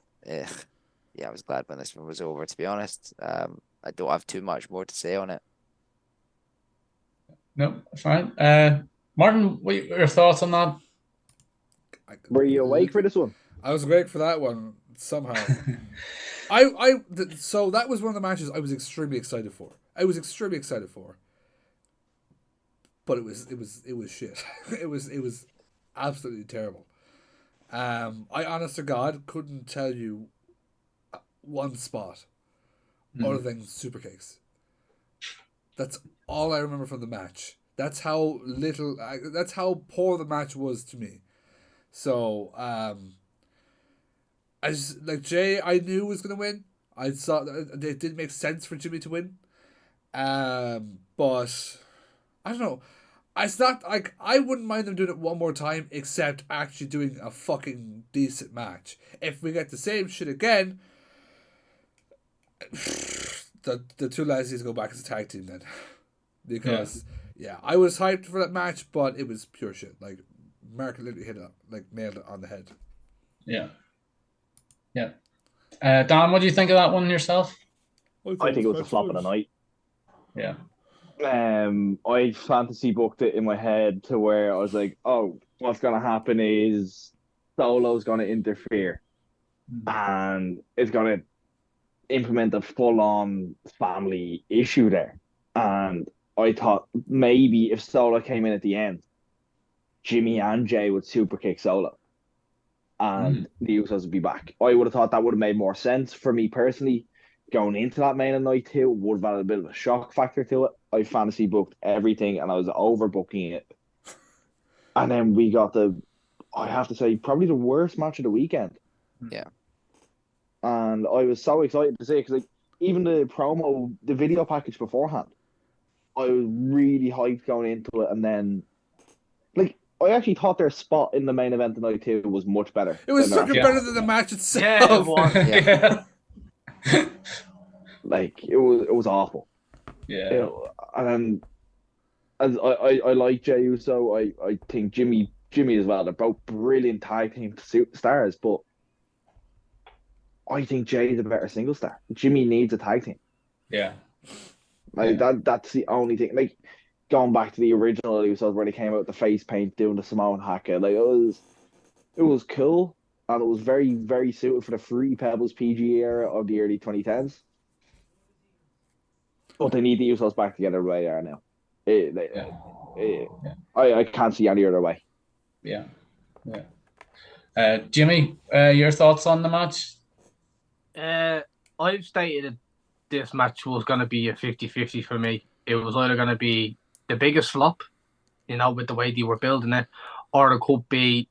yeah, I was glad when this one was over, to be honest. I don't have too much more to say on it. No, fine. Martin, what are your thoughts on that? Were you awake for this one? I was awake for that one somehow. So that was one of the matches I was extremely excited for. But it was shit. it was absolutely terrible. I honest to God couldn't tell you one spot other than super kicks. That's all I remember from the match. That's how that's how poor the match was to me. So, Jay, I knew was gonna win. I saw that it did make sense for Jimmy to win. But I don't know. It's not like I wouldn't mind them doing it one more time, except actually doing a fucking decent match. If we get the same shit again, the two lads need to go back as a tag team then, because I was hyped for that match, but it was pure shit. Like Mark literally nailed it on the head. Yeah. Dan, what do you think of that one yourself? I think it was a flop of the night. Yeah. I fantasy booked it in my head to where I was like, oh, what's gonna happen is Solo's gonna interfere and it's gonna implement a full-on family issue there. And I thought maybe if Solo came in at the end, Jimmy and Jay would super kick Solo and the Usos would be back. I would have thought that would have made more sense for me personally. Going into that main of night 2 would have had a bit of a shock factor to it. I fantasy booked everything and I was overbooking it. And then we got I have to say, probably the worst match of the weekend. Yeah. And I was so excited to see it because even the promo, the video package beforehand, I was really hyped going into it. And then, I actually thought their spot in the main event of night 2 was much better. It was fucking better than the match itself. Yeah, it was. Yeah. It was awful. Yeah. And as I like Jey Uso, I think Jimmy as well. They're both brilliant tag team stars, but I think Jay's a better single star. Jimmy needs a tag team. Yeah. That's the only thing. Going back to the original Usos where they came out with the face paint doing the Samoan haka, it was cool and it was very, very suited for the Fruity Pebbles PG era of the early 2010s. But they need the Usos back together the way they are now. I can't see any other way. Yeah. Jimmy, your thoughts on the match? I've stated this match was going to be a 50-50 for me. It was either going to be the biggest flop, with the way they were building it, or it could be,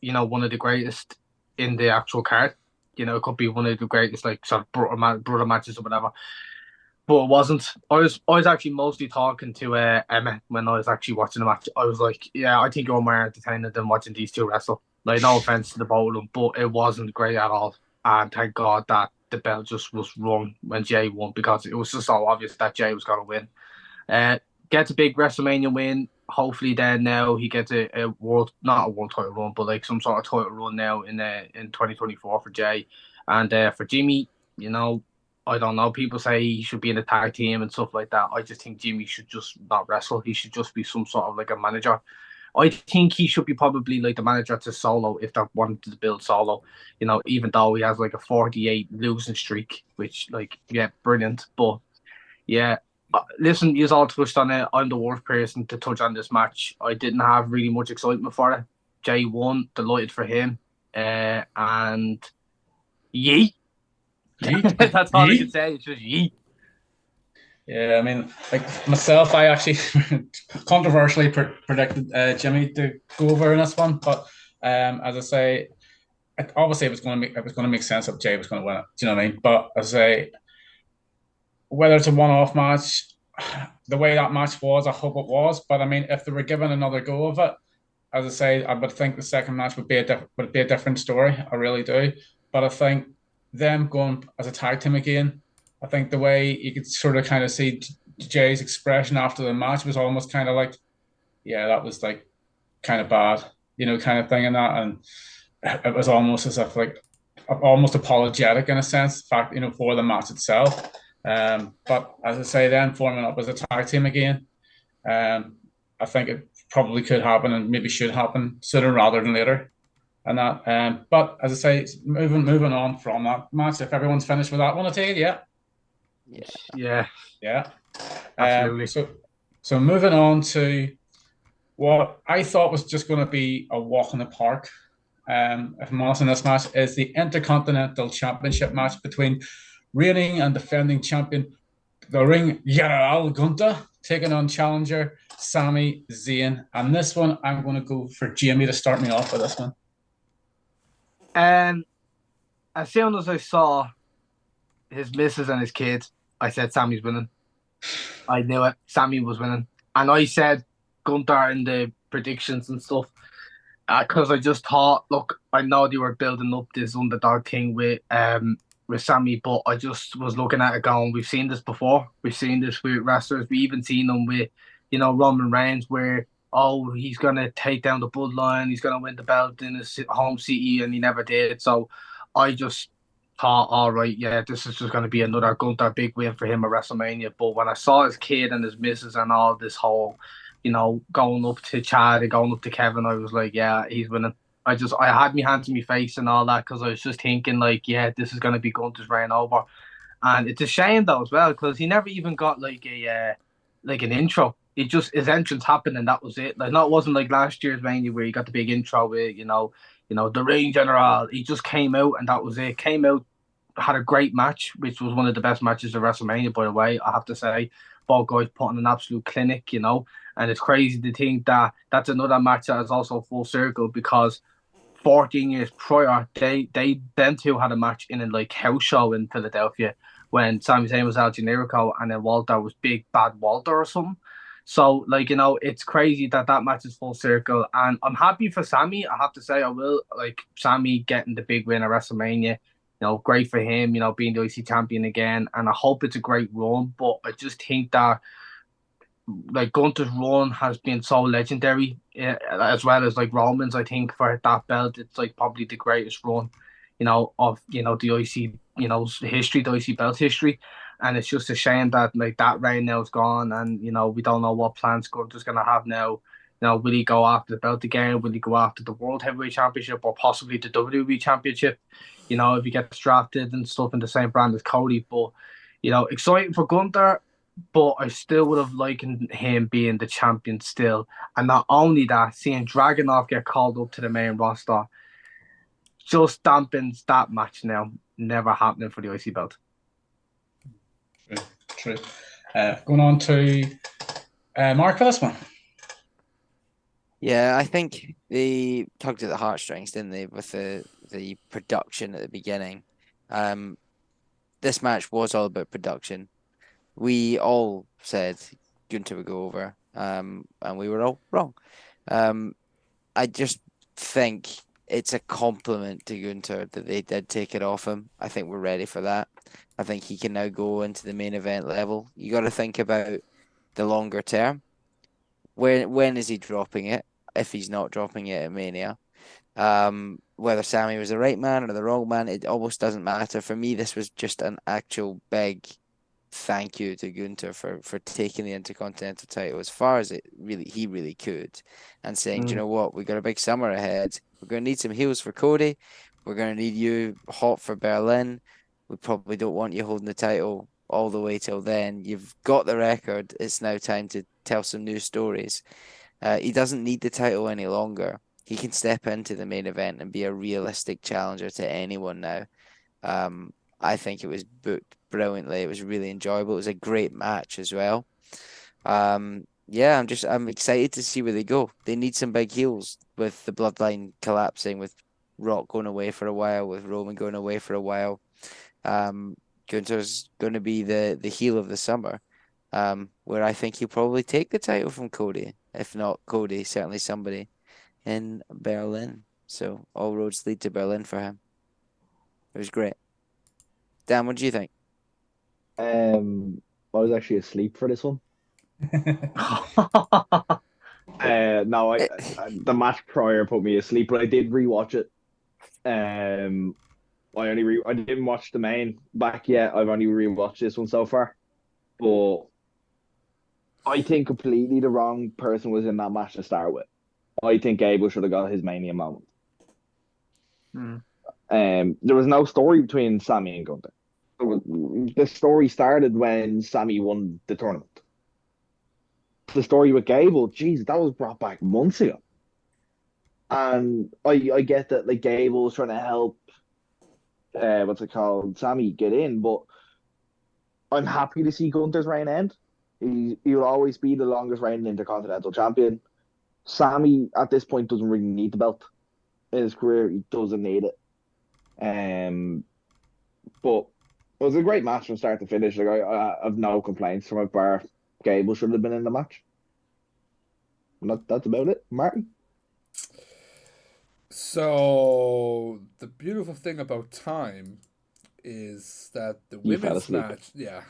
one of the greatest in the actual card. It could be one of the greatest, sort of brother matches or whatever. But it wasn't. I was actually mostly talking to Emma when I was actually watching the match. I was like, yeah, I think you're more entertaining than watching these two wrestle. No offense to the both of them, but it wasn't great at all. And thank God that the bell just was rung when Jay won, because it was just so obvious that Jay was going to win. Gets a big WrestleMania win. Hopefully, then now he gets a not a world title run, but some sort of title run now in 2024 for Jay. And for Jimmy, I don't know. People say he should be in a tag team and stuff like that. I just think Jimmy should just not wrestle. He should just be some sort of a manager. I think he should be probably the manager to Solo if they wanted to build Solo. Even though he has a 48 losing streak, which brilliant. But yeah, listen, you all touched on it. I'm the worst person to touch on this match. I didn't have really much excitement for it. Jay won, delighted for him, and yeet. That's all I can say. It's just yeet. Yeah, I mean, myself, I actually controversially predicted Jimmy to go over in this one, but as I say, obviously it was going to make sense if Jay was going to win it. Do you know what I mean? But as I say, whether it's a one-off match, the way that match was, I hope it was. But I mean, if they were given another go of it, as I say, I would think the second match would be a different story. I really do. But I think them going as a tag team again, I think the way you could sort of kind of see Jay's expression after the match was almost kind of yeah, that was kind of bad, kind of thing, and that, and it was almost as if almost apologetic in a sense, in fact, for the match itself. But as I say, then forming up as a tag team again, I think it probably could happen and maybe should happen sooner rather than later. And that, but as I say, moving on from that match, if everyone's finished with that one, I take it, yeah. Yeah. Absolutely. So moving on to what I thought was just going to be a walk in the park, if I'm honest, in this match, is the Intercontinental Championship match between reigning and defending champion, the Ring General Gunther, taking on challenger Sami Zayn. And this one, I'm going to go for Jamie to start me off with this one. As soon as I saw his missus and his kids, I said Sammy's winning. I knew it. Sammy was winning. And I said Gunther in the predictions and stuff. Because I just thought, look, I know they were building up this underdog thing with Sammy, but I just was looking at it going, we've seen this before. We've seen this with wrestlers. We even seen them with, Roman Reigns, where, he's going to take down the bloodline. He's going to win the belt in his home city, and he never did. So I just thought, all right, yeah, this is just going to be another Gunther big win for him at WrestleMania. But when I saw his kid and his missus and all this whole, going up to Chad and going up to Kevin, I was like, yeah, he's winning. I had my hands in my face and all that because I was just thinking, like, yeah, this is going to be Gunther's reign over. And it's a shame, though, as well, because he never even got, like, an intro. His entrance happened and that was it. Like, no, it wasn't like last year's Mania where he got the big intro with, the Ring General. He just came out and that was it. Came out, had a great match, which was one of the best matches of WrestleMania, by the way, I have to say. Both guys put on an absolute clinic, and it's crazy to think that that's another match that is also full circle because 14 years prior, them two had a match in a house show in Philadelphia when Sami Zayn was El Generico and then Walter was Big Bad Walter or something. So, it's crazy that match is full circle. And I'm happy for Sami. I have to say, I will. Sami getting the big win at WrestleMania. Great for him, being the IC champion again. And I hope it's a great run. But I just think that, Gunther's run has been so legendary, as well as, Roman's, I think, for that belt. It's, probably the greatest run, of, the IC, history, the IC belt history. And it's just a shame that, that reign now is gone. And, we don't know what plans Gunther's going to have now. Will he go after the belt again? Will he go after the World Heavyweight Championship or possibly the WWE Championship? If he gets drafted and stuff in the same brand as Cody. But, exciting for Gunther, but I still would have liked him being the champion still. And not only that, seeing Dragunov get called up to the main roster just dampens that match now. Never happening for the IC belt. True. Going on to Mark for this one. Yeah, I think they tugged at the heartstrings, didn't they, with the production at the beginning. This match was all about production. We all said Gunther would go over, and we were all wrong. I just think it's a compliment to Gunther that they did take it off him. I think we're ready for that. I think he can now go into the main event level. You got to think about the longer term. When is he dropping it? If he's not dropping it at Mania, whether Sami was the right man or the wrong man, it almost doesn't matter. For me, this was just an actual big thank you to Gunther for taking the Intercontinental title as far as he really could, and saying, do you know what, we got a big summer ahead. We're going to need some heels for Cody. We're going to need you hot for Berlin. We probably don't want you holding the title all the way till then. You've got the record. It's now time to tell some new stories. He doesn't need the title any longer. He can step into the main event and be a realistic challenger to anyone now. I think it was booked brilliantly. It was really enjoyable. It was a great match as well. Yeah, I'm excited to see where they go. They need some big heels with the bloodline collapsing, with Rock going away for a while, with Roman going away for a while. Gunther's going to be the heel of the summer, where I think he'll probably take the title from Cody. If not Cody, certainly somebody in Berlin. So all roads lead to Berlin for him. It was great. Dan, what do you think? I was actually asleep for this one. The match prior put me asleep, but I did rewatch it. I didn't watch the main back yet. I've only rewatched this one so far. But I think completely the wrong person was in that match to start with. I think Gable should have got his Mania moment. There was no story between Sammy and Gunther. The story started when Sammy won the tournament. The story with Gable, geez, that was brought back months ago. And I get that like Gable was trying to help what's it called, Sammy get in, but I'm happy to see Gunther's reign end. He'll always be the longest reigning Intercontinental Champion. Sammy at this point doesn't really need the belt in his career. He doesn't need it. But it was a great match from start to finish. Like I have no complaints from it. Bar Gable should have been in the match. And that's about it, Martin. So the beautiful thing about time is that the You fell women's asleep. match, yeah,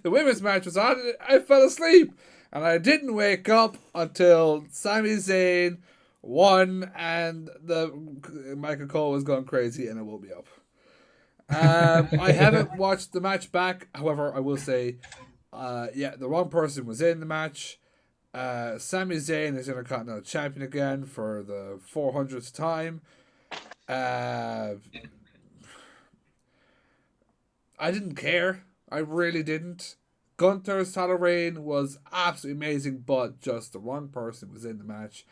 the women's match was on. I fell asleep, and I didn't wake up until Sami Zayn won, and the Michael Cole was going crazy, and it woke me up. I haven't watched the match back. However, I will say, the wrong person was in the match. Sami Zayn is Intercontinental Champion again for the 400th time. I didn't care. I really didn't. Gunther's title reign was absolutely amazing, but just the wrong person was in the match.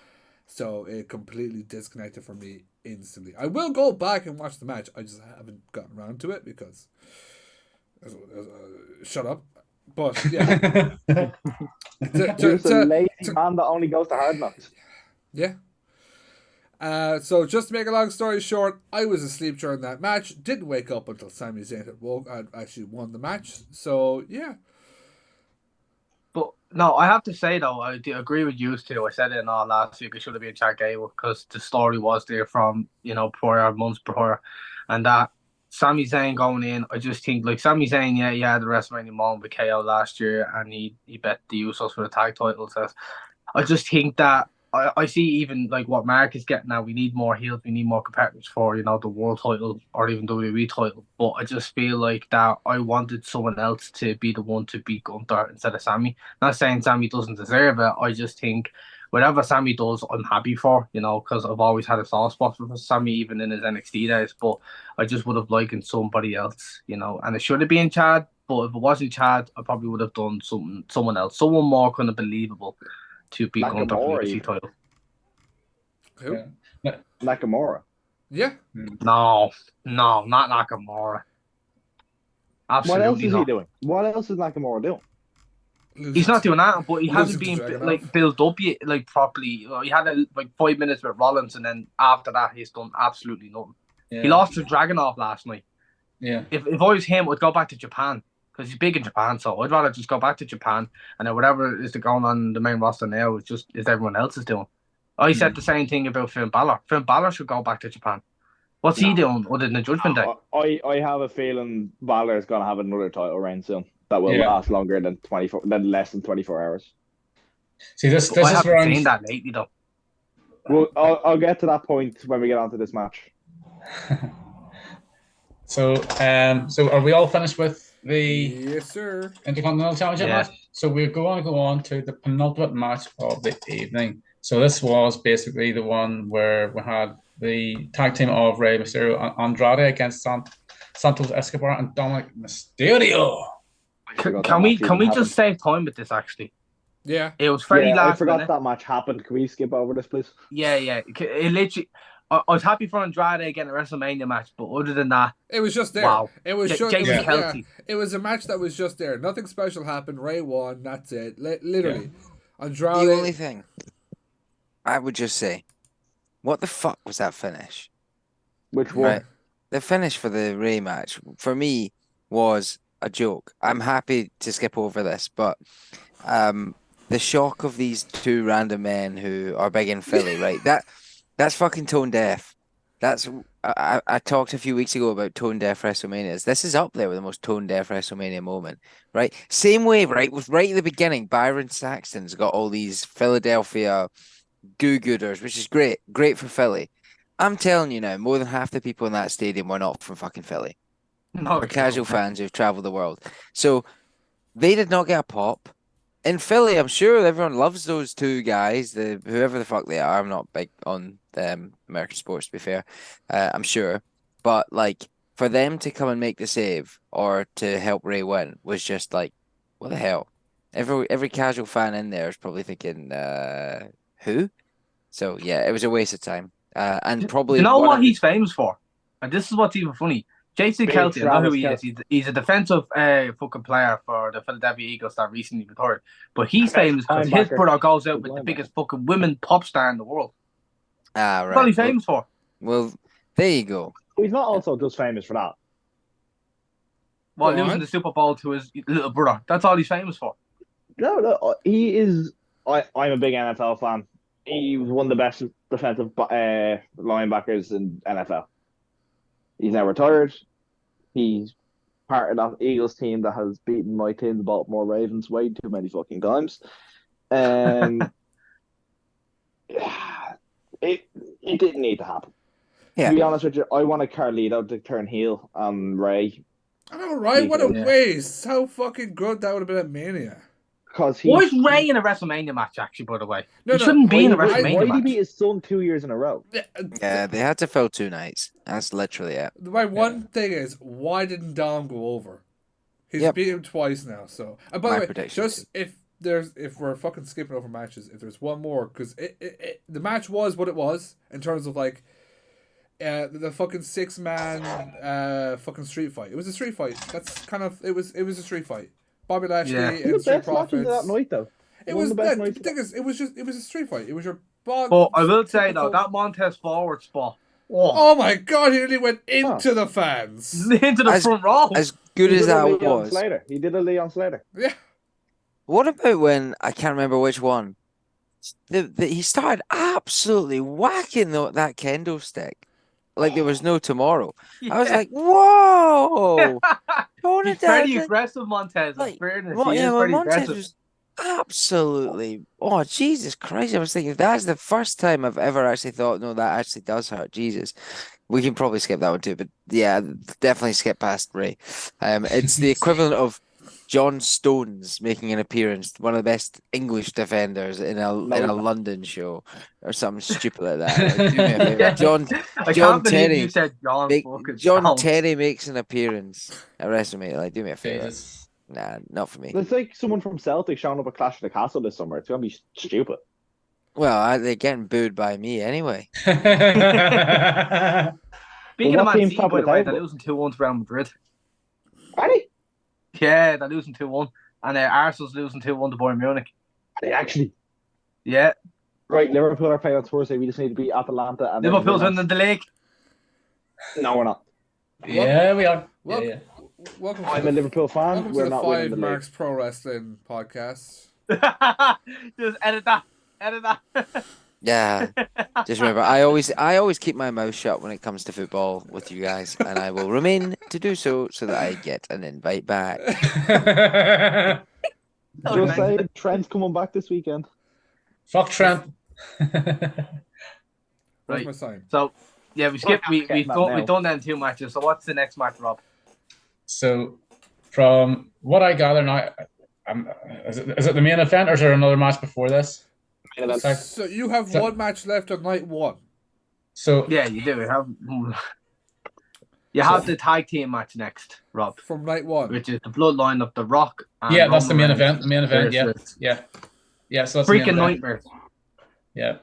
So it completely disconnected from me instantly. I will go back and watch the match. I just haven't gotten around to it because... shut up. But, yeah. Just a lazy man that only goes to Hard Knocks. Yeah. So just to make a long story short, I was asleep during that match. Didn't wake up until Sami Zayn had actually won the match. So yeah. But no, I have to say though, I do agree with you too. I said it in all last week. It should have been Chad Gable because the story was there from prior months prior, and that Sami Zayn going in. I just think like Sami Zayn, yeah, he had the WrestleMania moment with KO last year, and he bet the Usos for the tag titles. I just think that I see even like what Mark is getting now. We need more heels. We need more competitors for the world title or even WWE title. But I just feel like that I wanted someone else to be the one to beat Gunther instead of Sammy. Not saying Sammy doesn't deserve it. I just think whatever Sammy does, I'm happy for. Because I've always had a soft spot for Sammy, even in his NXT days. But I just would have liked somebody else. And it should have been Chad. But if it wasn't Chad, I probably would have done someone else, someone more kind of believable to beat Gunther for the UFC title. Who? Yeah. Nakamura. Yeah. No, not Nakamura. Absolutely What else is not. he doing? What else is Nakamura doing? He's not doing that, but he hasn't Losing to been Dragunov. built up yet, properly. He had 5 minutes with Rollins, and then after that, he's done absolutely nothing. Yeah. He lost to Dragunov last night. Yeah. If I was him, I'd go back to Japan because he's big in Japan. So I'd rather just go back to Japan, and then whatever is going on the main roster now is everyone else is doing. I said the same thing about Finn Balor. Finn Balor should go back to Japan. What's he doing other than the Judgment Day? I have a feeling Balor is going to have another title reign soon that will last longer than less than 24 hours. See, this I is haven't where I'm seen that lately though. Well, I'll get to that point when we get onto this match. So are we all finished with the Yes, sir. Intercontinental Championship Yeah. match? So we're going to go on to the penultimate match of the evening. So this was basically the one where we had the tag team of Rey Mysterio and Andrade against Santos Escobar and Dominic Mysterio. Can we just save time with this actually? Yeah. It was very last I forgot minute. that match happened. Can we skip over this, please? Yeah. It literally. I was happy for Andrade getting a WrestleMania match, but other than that, It was just there. wow. It was just Jason yeah. Kelsey. It was a match that was just there. Nothing special happened. Ray won. That's it. Literally. Andrade. The only thing I would just say, what the fuck was that finish? Which one? Right. The finish for the Ray match, for me, was a joke. I'm happy to skip over this, but the shock of these two random men who are big in Philly, right? That's fucking tone deaf. I talked a few weeks ago about tone deaf WrestleManias. This is up there with the most tone deaf WrestleMania moment, right? Same way, right? With right at the beginning, Byron Saxton's got all these Philadelphia goo-gooders, which is great for Philly. I'm telling you now, more than half the people in that stadium were not from fucking Philly. No, Or casual fans who've traveled the world. So they did not get a pop. In Philly, I'm sure everyone loves those two guys, whoever the fuck they are. I'm not big on American sports, to be fair. I'm sure. But like for them to come and make the save or to help Ray win was just like, what the hell? Every casual fan in there is probably thinking, who? So yeah, it was a waste of time. And Do probably you know one what of the he's famous for? And this is what's even funny. Jason Big Kelce, I know who Travis he is. He's a defensive fucking player for the Philadelphia Eagles that recently retired. But he's famous because his Linebacker. brother goes out Big with the linebacker. biggest fucking women pop star in the world. Ah, That's all right. he's famous for. Well, there you go. He's not also just famous for that. While Go losing on. the Super Bowl to his little brother. That's all he's famous for. No, he is. I'm a big NFL fan. He was one of the best defensive linebackers in NFL. He's now retired. He's part of that Eagles team that has beaten my team, the Baltimore Ravens, way too many fucking times. It didn't need to happen. Yeah. To be honest with you, I wanted Carlito to turn heel on Ray I know, right? What a Yeah. waste. How fucking good that would have been at Mania. because Why is Ray in a WrestleMania match, actually, by the way? No, He no, shouldn't be in a Why WrestleMania did he match. beat his son 2 years in a row? Yeah, they had to fill 2 nights. That's literally it. My one thing is, why didn't Dom go over? He's Yep. beat him twice now. So, and by My the way, prediction just if we're fucking skipping over matches, if there's one more, because the match was what it was in terms of like the fucking 6-man fucking street fight. It was a street fight. That's kind of it was a street fight. Bobby Lashley Yeah. and The Street best matches of Profits. that night, though. It One was of the best the nights. thing is, it was a street fight. It was your bog. But I will say, though, typical- that Montez forward spot. Oh, Oh my god, he nearly went into the fans. into the As- front row. As good He as did a that Leon was, Slater. He did a Leon Slater. Yeah. what about when, I can't remember which one, he started absolutely whacking that kendo stick like there was no tomorrow. I was Yeah. like, whoa! Tone He's it down. pretty aggressive, Montez. Like, In fairness, well, he yeah, is well, pretty Montez aggressive. was absolutely. Oh, Jesus Christ! I was thinking that's the first time I've ever actually thought, no, that actually does hurt. Jesus, we can probably skip that one too, but yeah, definitely skip past Ray. It's the equivalent of John Stones making an appearance, one of the best English defenders in a London show or something stupid like that. Like, do me a favor. Yeah. John I John can't believe Terry you said fucking John Stones. Terry makes an appearance at WrestleMania. Like, do me a favor. Jesus. Nah, not for me. It's like someone from Celtic showing up at Clash of the Castle this summer. It's gonna be stupid. Well, they're getting booed by me anyway. Speaking Well, of what Man team's City, top by of the the way, they're table? losing 2-1 to Real Madrid. Are they? Yeah, they're losing 2-1. And Arsenal's losing 2-1 to Bayern Munich. Are they actually? Yeah, Right, Liverpool are playing on Thursday. We just need to beat Atalanta. And then Liverpool's win winning the league. No, we're not. Yeah, we are. Welcome, Yeah, welcome I'm to a the, Liverpool fan. welcome to We're the not winning the league. FiveMarks Pro Wrestling podcast. Just edit that. Edit that. Yeah. Just remember, I always keep my mouth shut when it comes to football with you guys, and I will remain to do so that I get an invite back. yeah. Just say Trent's coming back this weekend. Fuck Trent. Where's Right. my sign? So, yeah, we skipped. We've Getting that now. done them 2 matches. So, what's the next match, Rob? So, from what I gather now, is it the main event or is there another match before this? Main event. Sorry. So you have So- one match left on night one. So, Yeah, you do. You have the tag team match next, Rob, From night one. which is the bloodline of The Rock. And yeah, that's the main Roman Reigns event. The main event, yeah. versus Yeah, so that's the main Freaking event. nightmare. Yeah.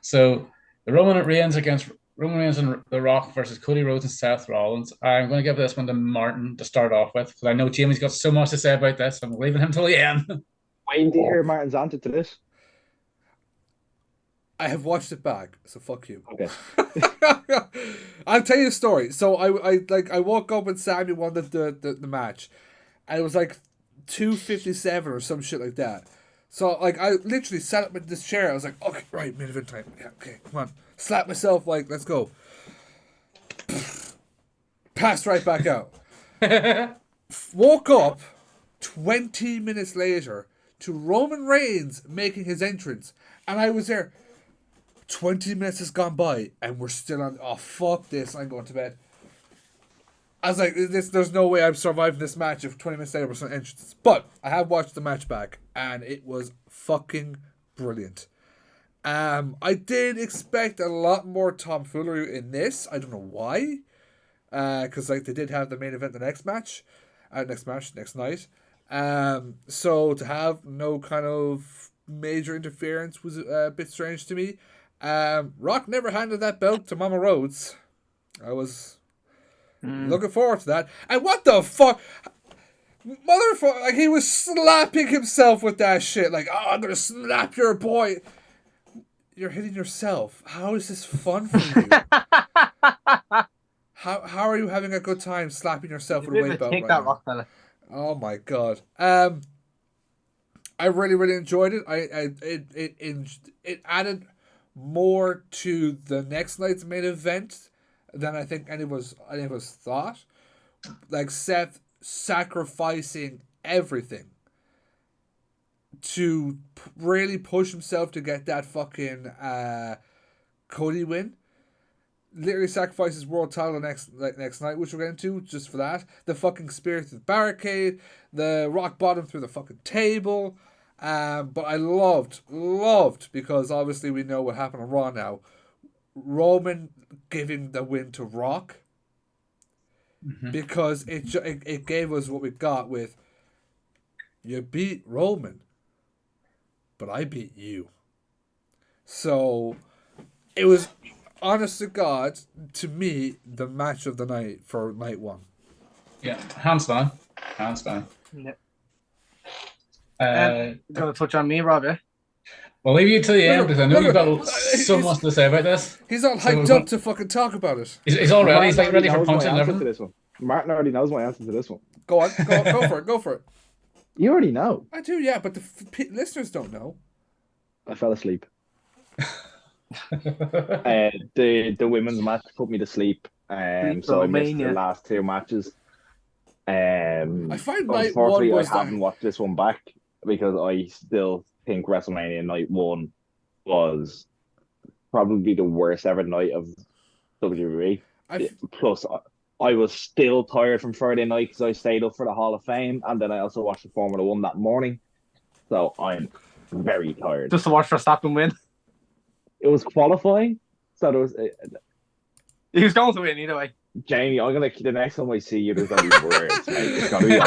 So the Roman Reigns and The Rock versus Cody Rhodes and Seth Rollins. I'm going to give this one to Martin to start off with because I know Jamie's got so much to say about this. I'm leaving him till the end. Waiting to hear Martin's answer to this. I have watched it back, so fuck you. Okay. I'll tell you a story. So I woke up when Sammy won the match, and it was like 2:57 or some shit like that. So like I literally sat up in this chair. I was like, okay, right, main event time. Yeah, okay, come on. Slap myself like, let's go. Passed right back out. Woke up 20 minutes later to Roman Reigns making his entrance, and I was there. 20 minutes has gone by and we're still on. Oh, fuck this. I'm going to bed. I was like, there's no way I'm surviving this match if 20 minutes later we're some entrances. But I have watched the match back and it was fucking brilliant. I did expect a lot more tomfoolery in this. I don't know why. Because like they did have the main event the next night. So to have no kind of major interference was a bit strange to me. Rock never handed that belt to Mama Rhodes. I was looking forward to that. And what the fuck? Motherfucker, like he was slapping himself with that shit. Like, oh, I'm gonna slap your boy. You're hitting yourself. How is this fun for you? How are you having a good time slapping yourself with a weight belt right now? Rock fella. Oh my god. I really enjoyed it. It added more to the next night's main event than I think any of us thought. Like Seth sacrificing everything to really push himself to get that fucking Cody win. Literally sacrifices world title next night, which we're getting to just for that. The fucking spear through the barricade, the rock bottom through the fucking table. But I loved because obviously we know what happened on Raw now. Roman giving the win to Rock because it gave us what we got with you beat Roman, but I beat you. So it was, honest to God, to me, the match of the night for night one. Yeah, hands down. Yeah. Gonna Gonna touch on me, Rob, yeah? We'll leave you to the end because I know you've got so much to say about this. He's all hyped up to fucking talk about it. He's all ready. He's like ready for punching and To everything. this one. Martin already knows my answer to this one. Go on, go for it. You already know. I do, yeah, but the listeners don't know. I fell asleep. The women's match put me to sleep. So I missed the last two matches. I find night unfortunately, one was I haven't watched this one back because I still think WrestleMania night one was probably the worst ever night of WWE. Plus, I was still tired from Friday night because I stayed up for the Hall of Fame, and then I also watched the Formula One that morning. So I'm very tired. Just to watch Verstappen win. It was qualifying, so there was. He was going to win either way. Jamie, the next time I see you, there's gonna be words, mate. It's gonna be on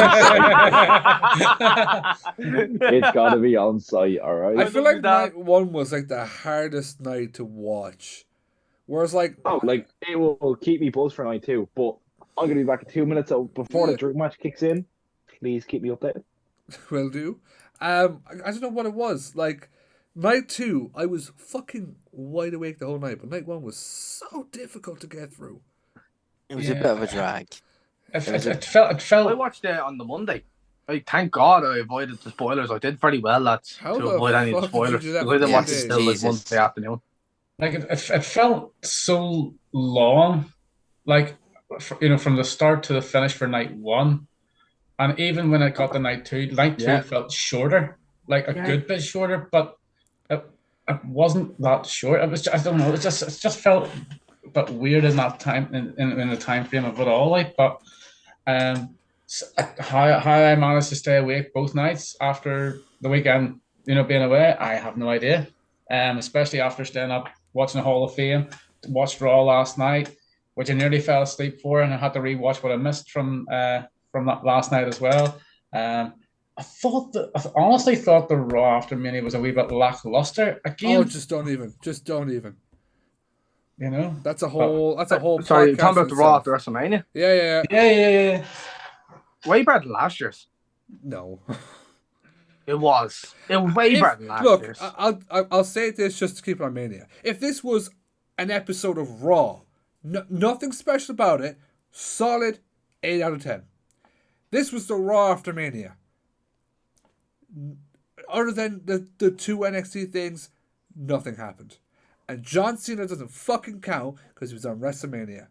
site. It's gotta be on site, all right. I feel like night one was like the hardest night to watch. Whereas like it will keep me buzzed for night two, but I'm gonna be back in 2 minutes. So before the drink match kicks in, please keep me updated. Will do. I don't know what it was. Like night two, I was fucking wide awake the whole night, but night one was so difficult to get through. It was a bit of a drag. It felt. I watched it on the Monday. Like, thank God I avoided the spoilers. I did very well, lads, to avoid any of the spoilers. I didn't watch it till like Monday afternoon. Like it felt so long, like from the start to the finish for night one, and even when I got to night two felt shorter, like a good bit shorter, but it wasn't that short. It was just, I don't know. It just felt a bit weird in that time in the time frame of it all. Like, but how I managed to stay awake both nights after the weekend, being away, I have no idea. Especially after staying up watching the Hall of Fame, watched Raw last night, which I nearly fell asleep for, and I had to rewatch what I missed from that last night as well. I honestly thought the Raw after Mania was a wee bit lackluster again. Oh, just don't even. That's a whole. Sorry, you're talking about the Raw after WrestleMania? Yeah. Way better than last year's. No. It was way better than last year's. I'll say this just to keep on Mania. If this was an episode of Raw, nothing special about it, solid 8 out of 10. This was the Raw after Mania. Other than the two NXT things, nothing happened. And John Cena doesn't fucking count because he was on WrestleMania.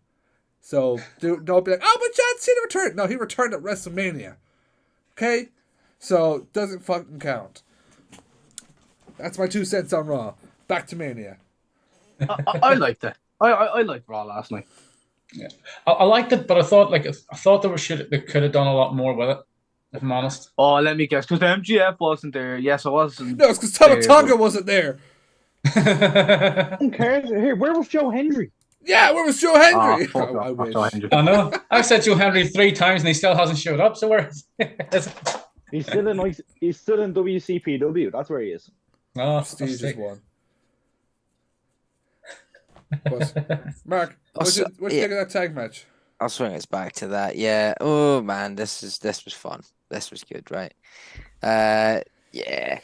So don't be like, oh, but John Cena returned. No, he returned at WrestleMania. Okay? So, doesn't fucking count. That's my 2 cents on Raw. Back to Mania. I liked it. I liked Raw last night. Yeah, I liked it, but I thought they could have done a lot more with it. If I'm honest. Oh, let me guess, because the MGF wasn't there. Yes, I wasn't. No, it's because Tonga wasn't there. Who cares? Here, where was Joe Hendry? Yeah, where was Joe Hendry? I wish. I know. I've said Joe Henry 3 times and he still hasn't showed up. So where is He's still in WCPW. That's where he is. No, Prestigious one. But, Mark, what do you think of that tag match? I'll swing us back to that. Yeah. Oh man, this was fun. This was good, right? Yeah.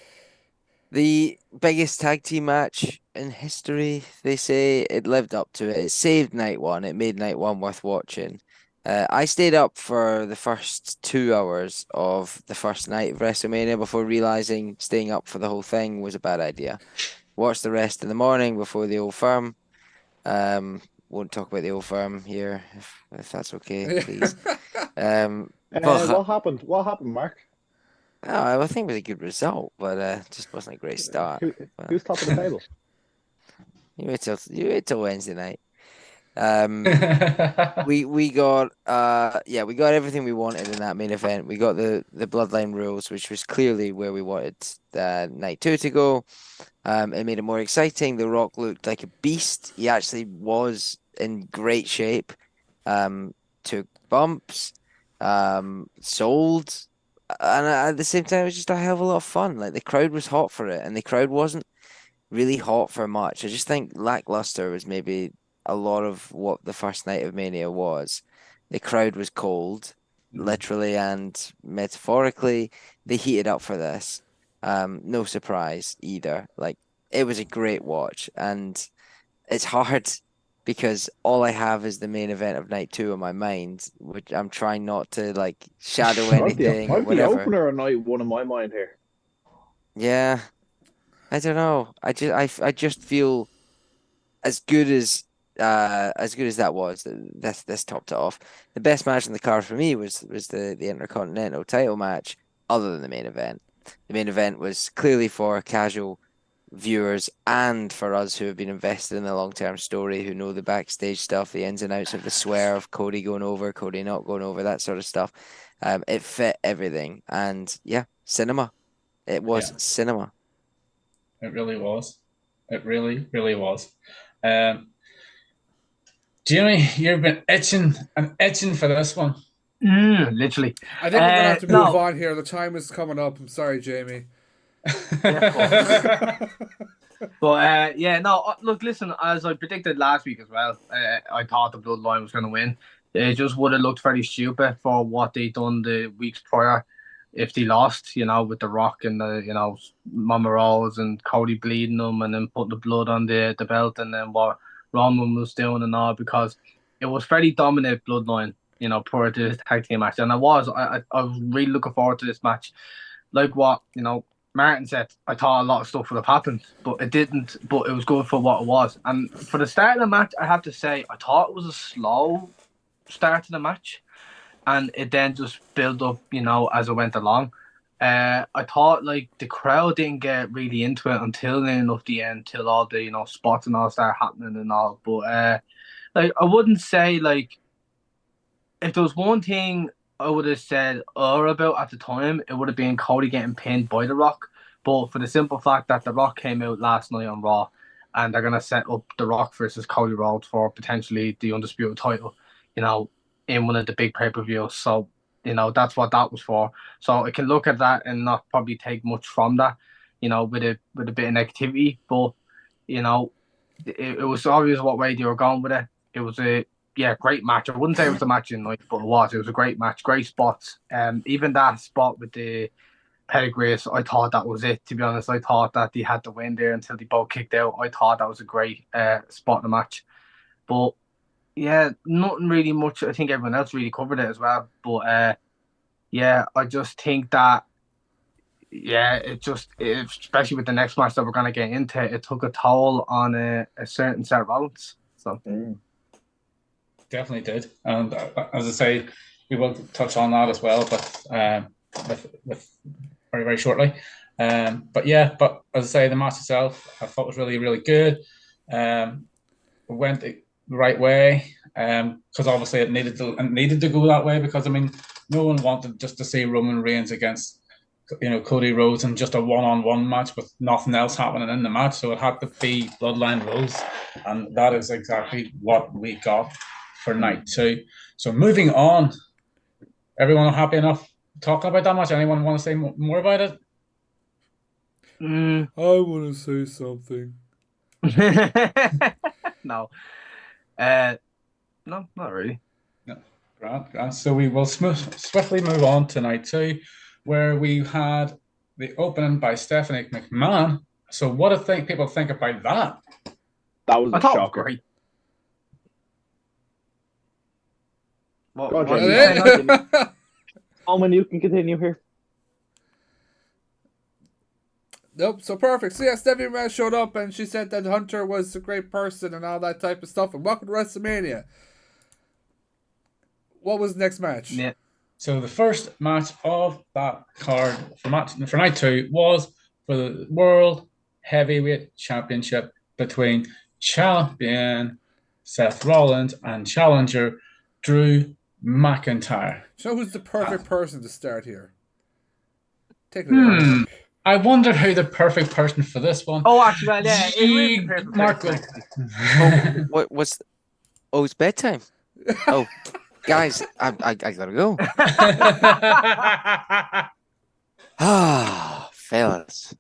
The biggest tag team match in history, they say. It lived up to it. It saved night one. It made night one worth watching. I stayed up for the first 2 hours of the first night of WrestleMania before realizing staying up for the whole thing was a bad idea. Watched the rest in the morning before the Old Firm. Won't talk about the Old Firm here, if that's okay, please. What happened? What happened, Mark? Oh, I think it was a good result, but just wasn't a great start. Who's top of the table? You wait till Wednesday night. We got everything we wanted in that main event. We got the Bloodline rules, which was clearly where we wanted night 2 to go. It made it more exciting. The Rock looked like a beast. He actually was in great shape. Took bumps, sold, and at the same time, it was just a hell of a lot of fun. Like the crowd was hot for it, and the crowd wasn't really hot for much. I just think lackluster was maybe a lot of what the first night of Mania was. The crowd was cold, literally and metaphorically. They heated up for this. No surprise either. Like it was a great watch, and it's hard because all I have is the main event of night 2 on my mind, which I'm trying not to like shadow anything or I've the whatever. opener on night 1 in my mind here. Yeah, I don't know. I just feel as good as that was. This topped it off. The best match in the card for me was the Intercontinental title match, other than the main event. The main event was clearly for casual viewers and for us who have been invested in the long-term story, who know the backstage stuff, the ins and outs of the swerve, Cody going over, Cody not going over, that sort of stuff. It fit everything, and yeah, cinema. It was cinema. It really was. It really, really was. Jamie, you've been itching for this one. Literally. I think we're gonna have to move on here. The time is coming up. I'm sorry, Jamie. But look, listen, as I predicted last week as well, I thought the Bloodline was going to win. It just would have looked very stupid for what they done the weeks prior if they lost, with The Rock and the, Mama Rose and Cody bleeding them and then putting the blood on the belt, and then what Roman was doing and all, because it was very dominant Bloodline, prior to this tag team match. And I was really looking forward to this match. Like what, Martin said, I thought a lot of stuff would have happened, but it didn't. But it was good for what it was. And for the start of the match, I have to say, I thought it was a slow start to the match, and it then just built up, as it went along. I thought like the crowd didn't get really into it until near enough the end, till all the spots and all started happening and all. But like I wouldn't say like if there was one thing I would have said about at the time, it would have been Cody getting pinned by The Rock. But for the simple fact that The Rock came out last night on Raw, and they're going to set up The Rock versus Cody Rhodes for potentially the Undisputed title, in one of the big pay-per-views. So, that's what that was for. So I can look at that and not probably take much from that, with a bit of negativity. But, it was obvious what way they were going with it. It was a great match. I wouldn't say it was a match in night, but it was. It was a great match, great spots. Even that spot with the pedigrees, I thought that was it. To be honest, I thought that they had to win there until they both kicked out. I thought that was a great spot in the match. But yeah, nothing really much. I think everyone else really covered it as well. But I just think that especially with the next match that we're gonna get into, it took a toll on a certain Seth Rollins. So. Definitely did, and as I say, we will touch on that as well, but with very shortly. But as I say, the match itself I thought was really, really good. went the right way, because obviously it needed to go that way, because I mean no one wanted just to see Roman Reigns against Cody Rhodes in just a one-on-one match with nothing else happening in the match, so it had to be Bloodline rules, and that is exactly what we got for night 2. So moving on, everyone happy enough talking about that match? Anyone want to say more about it? I want to say something. No. No, not really. No. Grant. So we will swiftly move on to night 2, where we had the opening by Stephanie McMahon. So what do people think about that? That was I a thought it was shocker. great. What Go on, are Jamie. you saying? Alman, you can continue here. Nope, so perfect. So yeah, Stephanie McMahon showed up and she said that Hunter was a great person and all that type of stuff. And welcome to WrestleMania. What was the next match? Yeah. So the first match of that card for night 2 was for the World Heavyweight Championship between champion Seth Rollins and challenger Drew McIntyre. Do you know who's the perfect person to start here? Take it away, Mark. I wonder who the perfect person for this one. Oh, actually, well, yeah, it is the perfect Mark, place, It's bedtime. Oh, guys, I gotta go. Ah, fellas,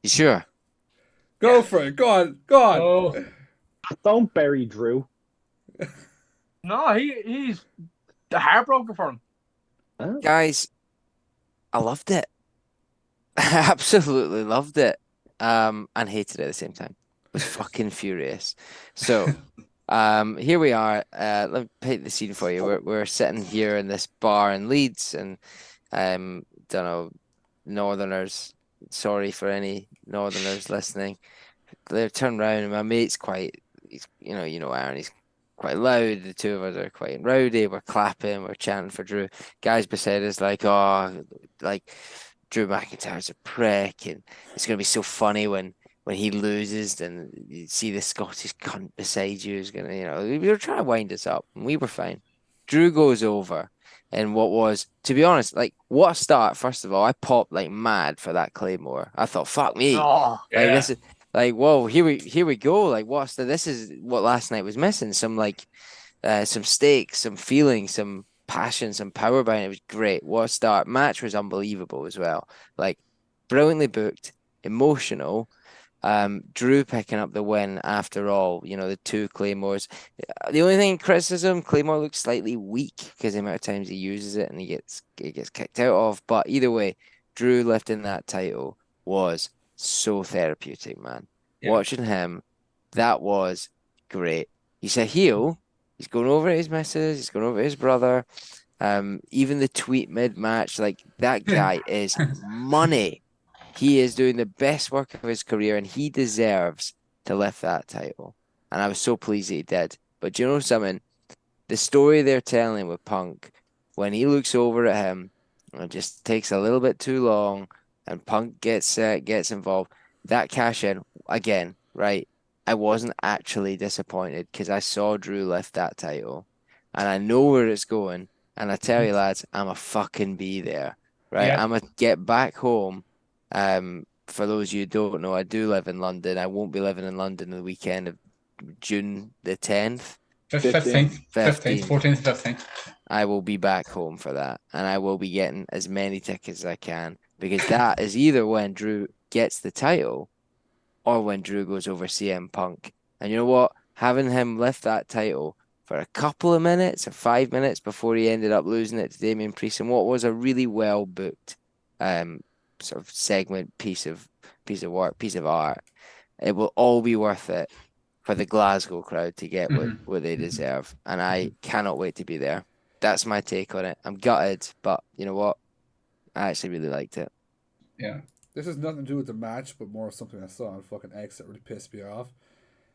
you sure? Go for it. Go on. Go on. Oh, Don't bury Drew. No, he's heartbroken for him. Guys, I loved it. I absolutely loved it. And hated it at the same time. Was fucking furious. So, here we are. Let me paint the scene for you. We're sitting here in this bar in Leeds, and don't know, Northerners. Sorry for any Northerners listening. They turn around, and my mate's he's Aaron. He's quite loud. The two of us are quite rowdy. We're clapping. We're chanting for Drew. Guys beside us Drew McIntyre's a prick, and it's gonna be so funny when he loses, and you see the Scottish cunt beside you is gonna, we were trying to wind us up, and we were fine. Drew goes over, and what was, to be honest, what a start. First of all, I popped like mad for that Claymore. I thought, fuck me. Oh, yeah. This is whoa, here we go. This is what last night was missing. Some stakes, some feeling, some passion, some power behind it. It was great. What a start. Match was unbelievable as well. Brilliantly booked, emotional. Drew picking up the win after all, the 2 Claymores. The only thing criticism, Claymore looks slightly weak because the amount of times he uses it and he gets kicked out of. But either way, Drew lifting that title was so therapeutic, man. Yeah. Watching him, that was great. He's a heel. He's going over his missus. He's going over his brother. Even the tweet mid-match, that guy is money. He is doing the best work of his career, and he deserves to lift that title. And I was so pleased that he did. But do you know something? The story they're telling with Punk, when he looks over at him, it just takes a little bit too long, and Punk gets involved. That cash in again, right? I wasn't actually disappointed because I saw Drew lift that title, and I know where it's going. And I tell you, lads, I'm a fucking be there, right? Yeah. I'm gonna get back home. For those of you who don't know, I do live in London. I won't be living in London the weekend of June the 10th. 15th, 15th. 14th, 15th. I will be back home for that, and I will be getting as many tickets as I can, because that is either when Drew gets the title or when Drew goes over CM Punk. And you know what? Having him lift that title for a couple of minutes or 5 minutes before he ended up losing it to Damian Priest, and what was a really well booked sort of segment, piece of work, piece of art, it will all be worth it for the Glasgow crowd to get what they deserve. And I cannot wait to be there. That's my take on it. I'm gutted, but you know what? I actually really liked it. Yeah. This has nothing to do with the match, but more something I saw on fucking X that really pissed me off.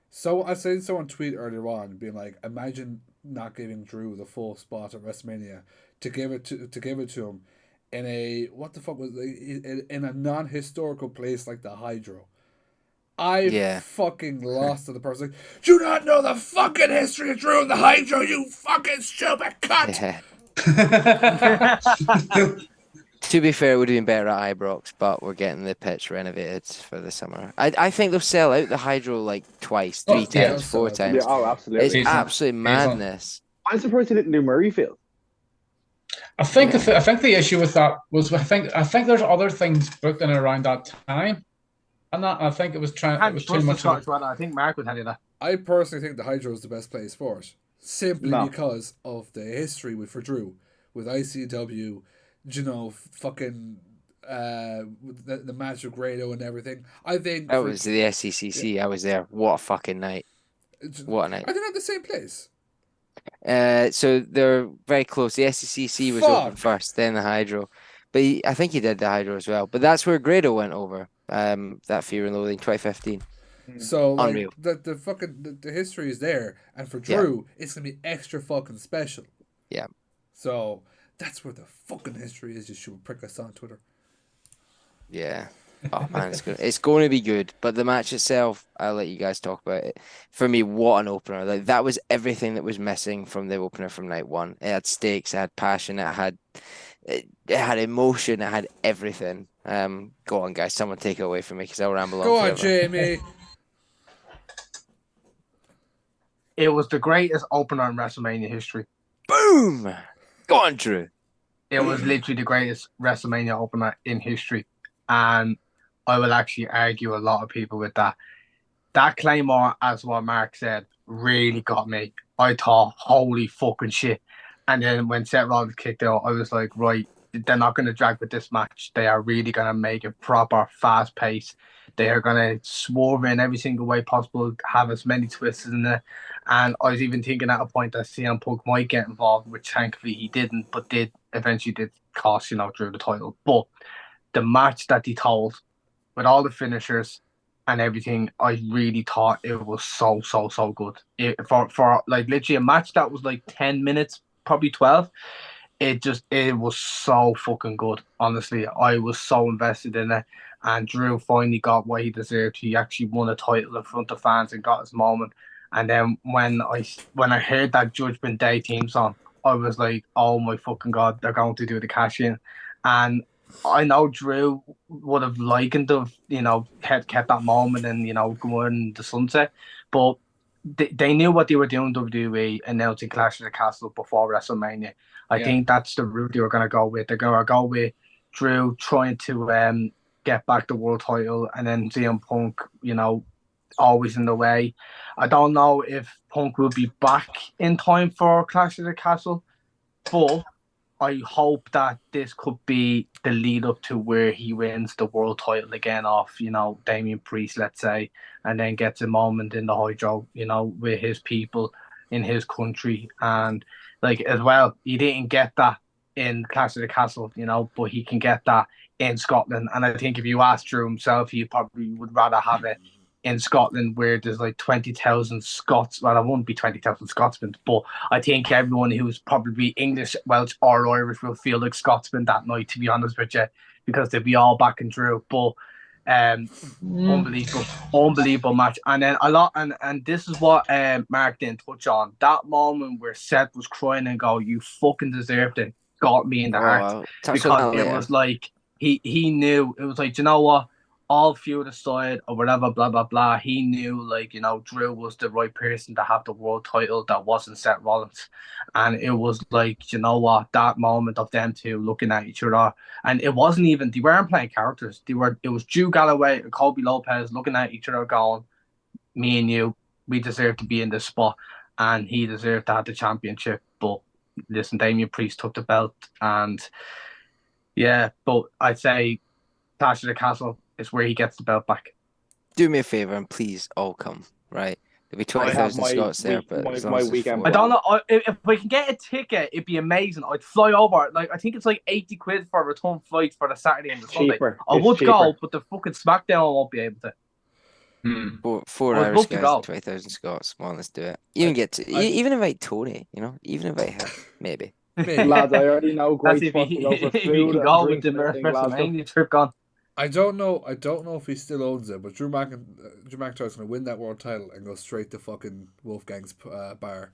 So I seen someone tweet earlier on being like, imagine not giving Drew the full spot at WrestleMania to give it to him in a in a non-historical place like the Hydro. Yeah. fucking lost to the person. Like, do you not know the fucking history of Drew and the Hydro, you fucking stupid cunt! Yeah. To be fair, it would have been better at Ibrox, but we're getting the pitch renovated for the summer. I think they'll sell out the Hydro like twice, Oh, 3 yeah. times, 4 Yeah, times. oh, It's absolutely. Easily. absolute Easily. madness. I'm surprised they didn't do Murrayfield. I think Yeah. I think the issue with that was I think there's other things booked in around that time, and that I think it was too much. I think Mark would tell you that. I personally think the Hydro is the best place for it, simply No. because of the history for Drew, with ICW, you know, fucking the match with Grado and everything. I think That was the SCCC. I was there. What a fucking night. What a night. Are they not the same place? So they're very close. The SCCC was open Fuck. first, then the Hydro. But I think he did the Hydro as well. But that's where Grado went over. That Fear and Loathing 2015. So like Unreal. the fucking the history is there, and for Drew, it's gonna be extra fucking special. Yeah. So that's where the fucking history is. Just should prick us on Twitter. Yeah. Oh man, it's going to be good. But the match itself, I'll let you guys talk about it. For me, what an opener! Like that was everything that was missing from the opener from night one. It had stakes, it had passion, it had emotion, it had everything. Go on, guys, someone take it away from me because I'll ramble Go on on, forever. Jamie. It was the greatest opener in WrestleMania history. Boom! Go on, Drew. It was literally the greatest WrestleMania opener in history. And I will actually argue a lot of people with that. That Claymore, as what Mark said, really got me. I thought, holy fucking shit. And then when Seth Rollins kicked out, I was like, right, they're not going to drag with this match. They are really going to make it proper, fast pace. They are going to swerve in every single way possible, have as many twists in it. And I was even thinking at a point that CM Punk might get involved, which thankfully he didn't, but eventually did cost, Drew the title. But the match that he told, with all the finishers and everything, I really thought it was so good. For like literally a match that was like 10 minutes, probably 12, it was so fucking good. Honestly, I was so invested in it, and Drew finally got what he deserved. He actually won a title in front of fans and got his moment. And then when I heard that Judgment Day theme song, I was like, oh my fucking god, they're going to do the cash in. And I know Drew would have likened to kept that moment and going the sunset, but they knew what they were doing. WWE announcing Clash of the Castle before WrestleMania. I think that's the route they were going to go with. They're going to go with Drew trying to get back the world title, and then CM Punk, always in the way. I don't know if Punk will be back in time for Clash of the Castle, but I hope that this could be the lead up to where he wins the world title again off, Damian Priest, let's say, and then gets a moment in the Hydro, with his people in his country. And like as well, he didn't get that in Clash of the Castle, but he can get that in Scotland. And I think if you ask Drew himself, he probably would rather have it in Scotland where there's like 20,000 Scots. Well, it won't be 20,000 Scotsmen, but I think everyone who's probably English, Welsh, or Irish will feel like Scotsmen that night, to be honest with you, because they'll be all back in Drew. But unbelievable match. And then a lot, and this is what Mark didn't touch on. That moment where Seth was crying and go, "You fucking deserved it," got me in the heart, because it was like he knew. It was like, you know what? All feud aside or whatever, blah blah blah, he knew, like, Drew was the right person to have the world title that wasn't Seth Rollins. And it was like, you know what, that moment of them two looking at each other, and it wasn't even, they weren't playing characters, it was Drew Galloway and Colby Lopez looking at each other going, me and you, we deserve to be in this spot, and he deserved to have the championship. But listen, Damian Priest took the belt, and yeah, but I'd say Clash of the Castle is where he gets the belt back. Do me a favor and please all come, right? There'll be 20,000 Scots there, but as long my as there's weekend. 4. I don't know if we can get a ticket, it'd be amazing. I'd fly over. Like, I think it's like 80 quid for a return flight for the Saturday and the Sunday. Cheaper. I would go, but the fucking SmackDown I won't be able to. Four I'd Irish love to guys go. and 20,000 Scots. Come on, let's do it. Even invite Tony, even invite him, maybe. Maybe. Lads, I already know That's great if spots to go for if you food can and go with drinks the and everything in Glasgow. WrestleMania trip gone. I don't know if he still owns it, but Drew McIntyre's going to win that world title and go straight to fucking Wolfgang's bar.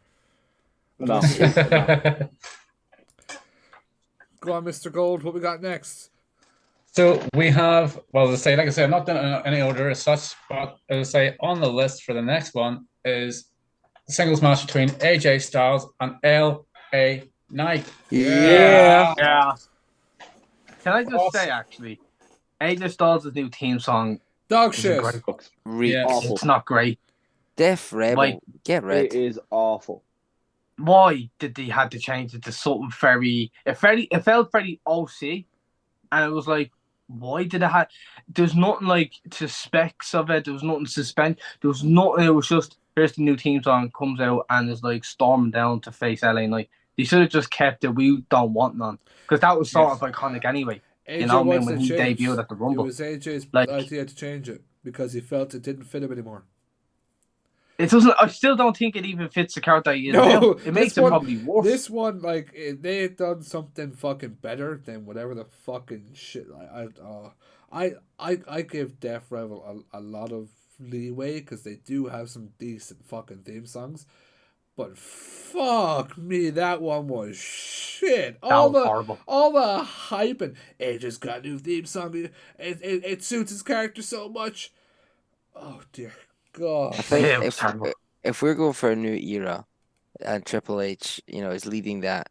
No. Go on, Mr. Gold. What we got next? So we have, well, like I said, I'm not done in any order as such, but as I say, on the list for the next one is the singles match between AJ Styles and LA Knight. Yeah. Yeah. Can I just say, actually, AJ Styles' new theme song Dog isn't shit. great. Yeah. Awful. It's not great. Def Rebel. Like, Get It rid. is awful. Why did they have to change it to something it felt very OC, and it was like, why did it have? There's nothing like to specs of it. There was nothing to suspend. There was nothing. It was just, here's the new theme song, comes out and is like storming down to face LA Knight. They should have just kept it. We don't want none, because that was sort of iconic anyway. AJ You know what I wants mean? When to he change. debuted at the Rumble. It was AJ's Like- idea to change it because he felt it didn't fit him anymore. It doesn't. I still don't think it even fits the character he is No, now. It this makes one- it probably worse. This one, like, they had done something fucking better than whatever the fucking shit. I give Def Rebel a lot of leeway because they do have some decent fucking theme songs. But fuck me, that one was shit. That was horrible. All the hype and AJ's got a new theme song. It suits his character so much. Oh dear God. I think Yeah, it was terrible. if we're going for a new era and Triple H, is leading that,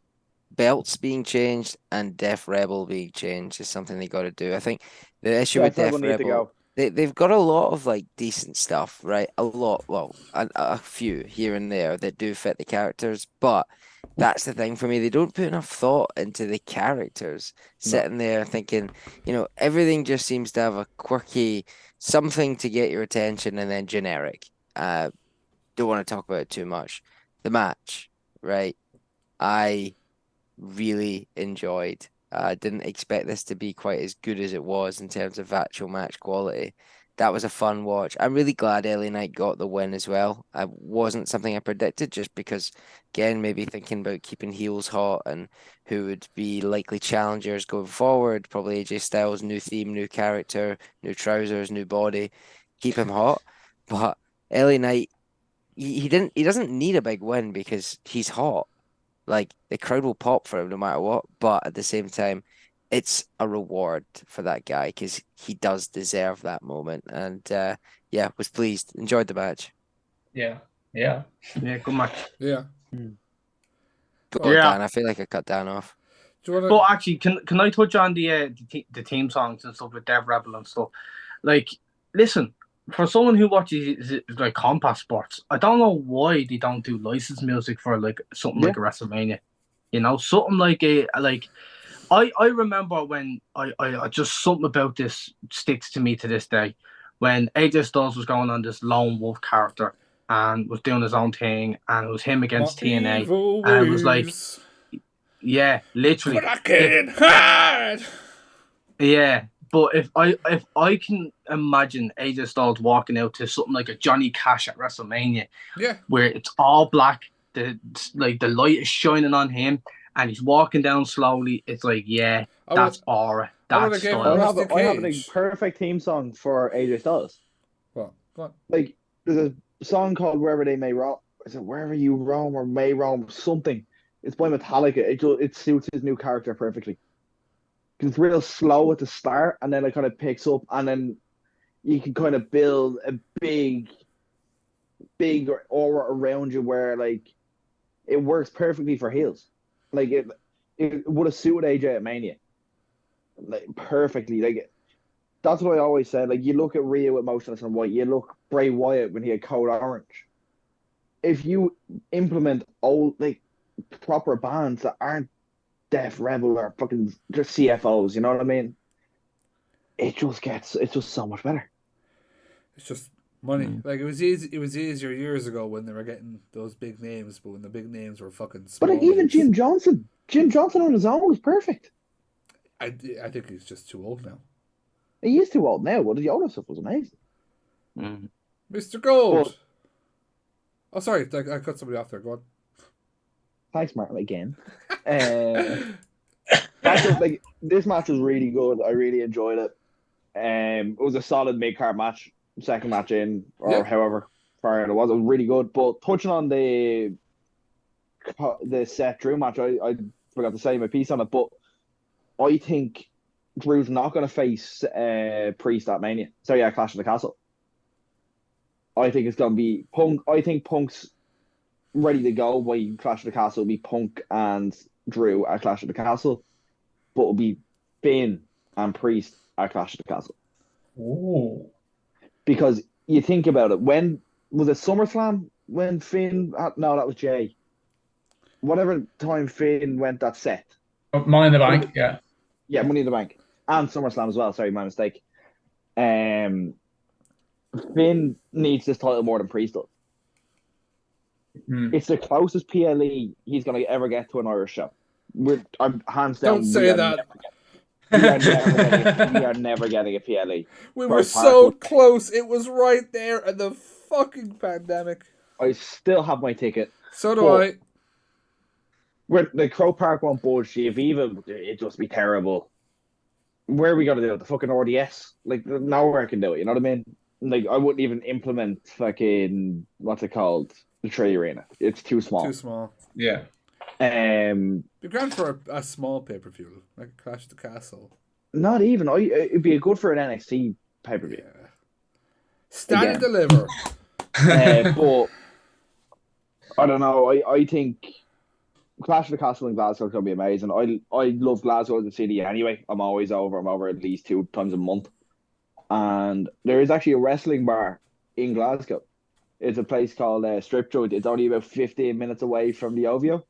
belts being changed and Def Rebel being changed is something they got to do. I think the issue with Def Rebel need to Rebel, go. they've got a lot of like decent stuff, right? A few here and there that do fit the characters, but that's the thing for me. They don't put enough thought into the characters. Sitting there thinking, everything just seems to have a quirky something to get your attention and then generic. Don't want to talk about it too much. The match, right? I really enjoyed. I didn't expect this to be quite as good as it was in terms of actual match quality. That was a fun watch. I'm really glad LA Knight got the win as well. It wasn't something I predicted just because, again, maybe thinking about keeping heels hot and who would be likely challengers going forward. Probably AJ Styles, new theme, new character, new trousers, new body. Keep him hot. But LA Knight, he doesn't need a big win because he's hot. Like, the crowd will pop for him no matter what, but at the same time, it's a reward for that guy because he does deserve that moment. And was pleased, enjoyed the match. Yeah. Yeah, good match. Yeah. Go on, Yeah. Dan. I feel like I cut Dan off. Do you wanna... But actually, can I touch on the theme songs and stuff with Dev Rebel and stuff? Like, listen, for someone who watches like combat sports, I don't know why they don't do licensed music for like something like a WrestleMania. Something like I remember when I just something about this sticks to me to this day, when AJ Styles was going on this lone wolf character and was doing his own thing, and it was him against TNA, and it was like, yeah, literally. But I can't hide. Yeah, but if I can imagine AJ Styles walking out to something like a Johnny Cash at WrestleMania, Yeah. where it's all black, the light is shining on him, and he's walking down slowly. It's like, yeah, that's aura. That's give him style. Rusty I have a Cage. perfect theme song for AJ Styles. Well, go on. Like, there's a song called "Wherever They May Roam." Is it "Wherever You Roam" or "May Roam"? Something. It's by Metallica. It suits his new character perfectly. It's real slow at the start, and then it kind of picks up, and then you can kind of build a big aura around you where like it works perfectly for heels. Like it would have suited AJ at Mania, like perfectly. Like that's what I always said. Like you look at Rhea with Motionless and White, you look Bray Wyatt when he had Code Orange. If you implement old like proper bands that aren't Def Rebel or fucking just CFOs, you know what I mean? It's just so much better. It's just money. Like it was easy. It was easier years ago when they were getting those big names, but when the big names were fucking small. But like, even names. Jim Johnson on his own was perfect. I think he's just too old now. He is too old now, but the older stuff was amazing. Mr. Gold. But- Oh, sorry, I cut somebody off there. Go on. Thanks, Martin, again. This match was really good. I really enjoyed it. It was a solid mid-card match, second match in, or Yeah. however far it was really good. But touching on the Seth Drew match, I forgot to say my piece on it, but I think Drew's not going to face Priest at Mania. So yeah, Clash of the Castle. I think it's going to be Punk. I think Punk's ready to go by Clash of the Castle. It'll be Punk and Drew at Clash of the Castle, but it'll be Finn and Priest at Clash of the Castle. Oh, Because you think about it, when was it SummerSlam when Finn? No, that was Jay. Whatever time Finn went that set. Money in the Bank, yeah. Yeah, Money in the Bank and SummerSlam as well. Sorry, my mistake. Finn needs this title more than Priest does. Mm. It's the closest PLE he's going to ever get to an Irish show. I'm hands down. Don't say that. We are never getting a PLE. We were so close. It was right there in the fucking pandemic. I still have my ticket. So do I. Where the Crow Park won't budge. The Aviva, it'd just be terrible. Where are we going to do it? The fucking RDS? Like, nowhere can do it. You know what I mean? Like, I wouldn't even implement fucking, what's it called? The Trade Arena. It's too small. Too small. Yeah. Be grand for a small pay-per-view, like Clash of the Castle. Not even. It'd be good for an NXT pay-per-view. Yeah. Stand and deliver. But I don't know. I think Clash of the Castle in Glasgow is going to be amazing. I love Glasgow as a city anyway. I'm always over. I'm over at least 2 times a month. And there is actually a wrestling bar in Glasgow. It's a place called Strip Joint. It's only about 15 minutes away from the OVO.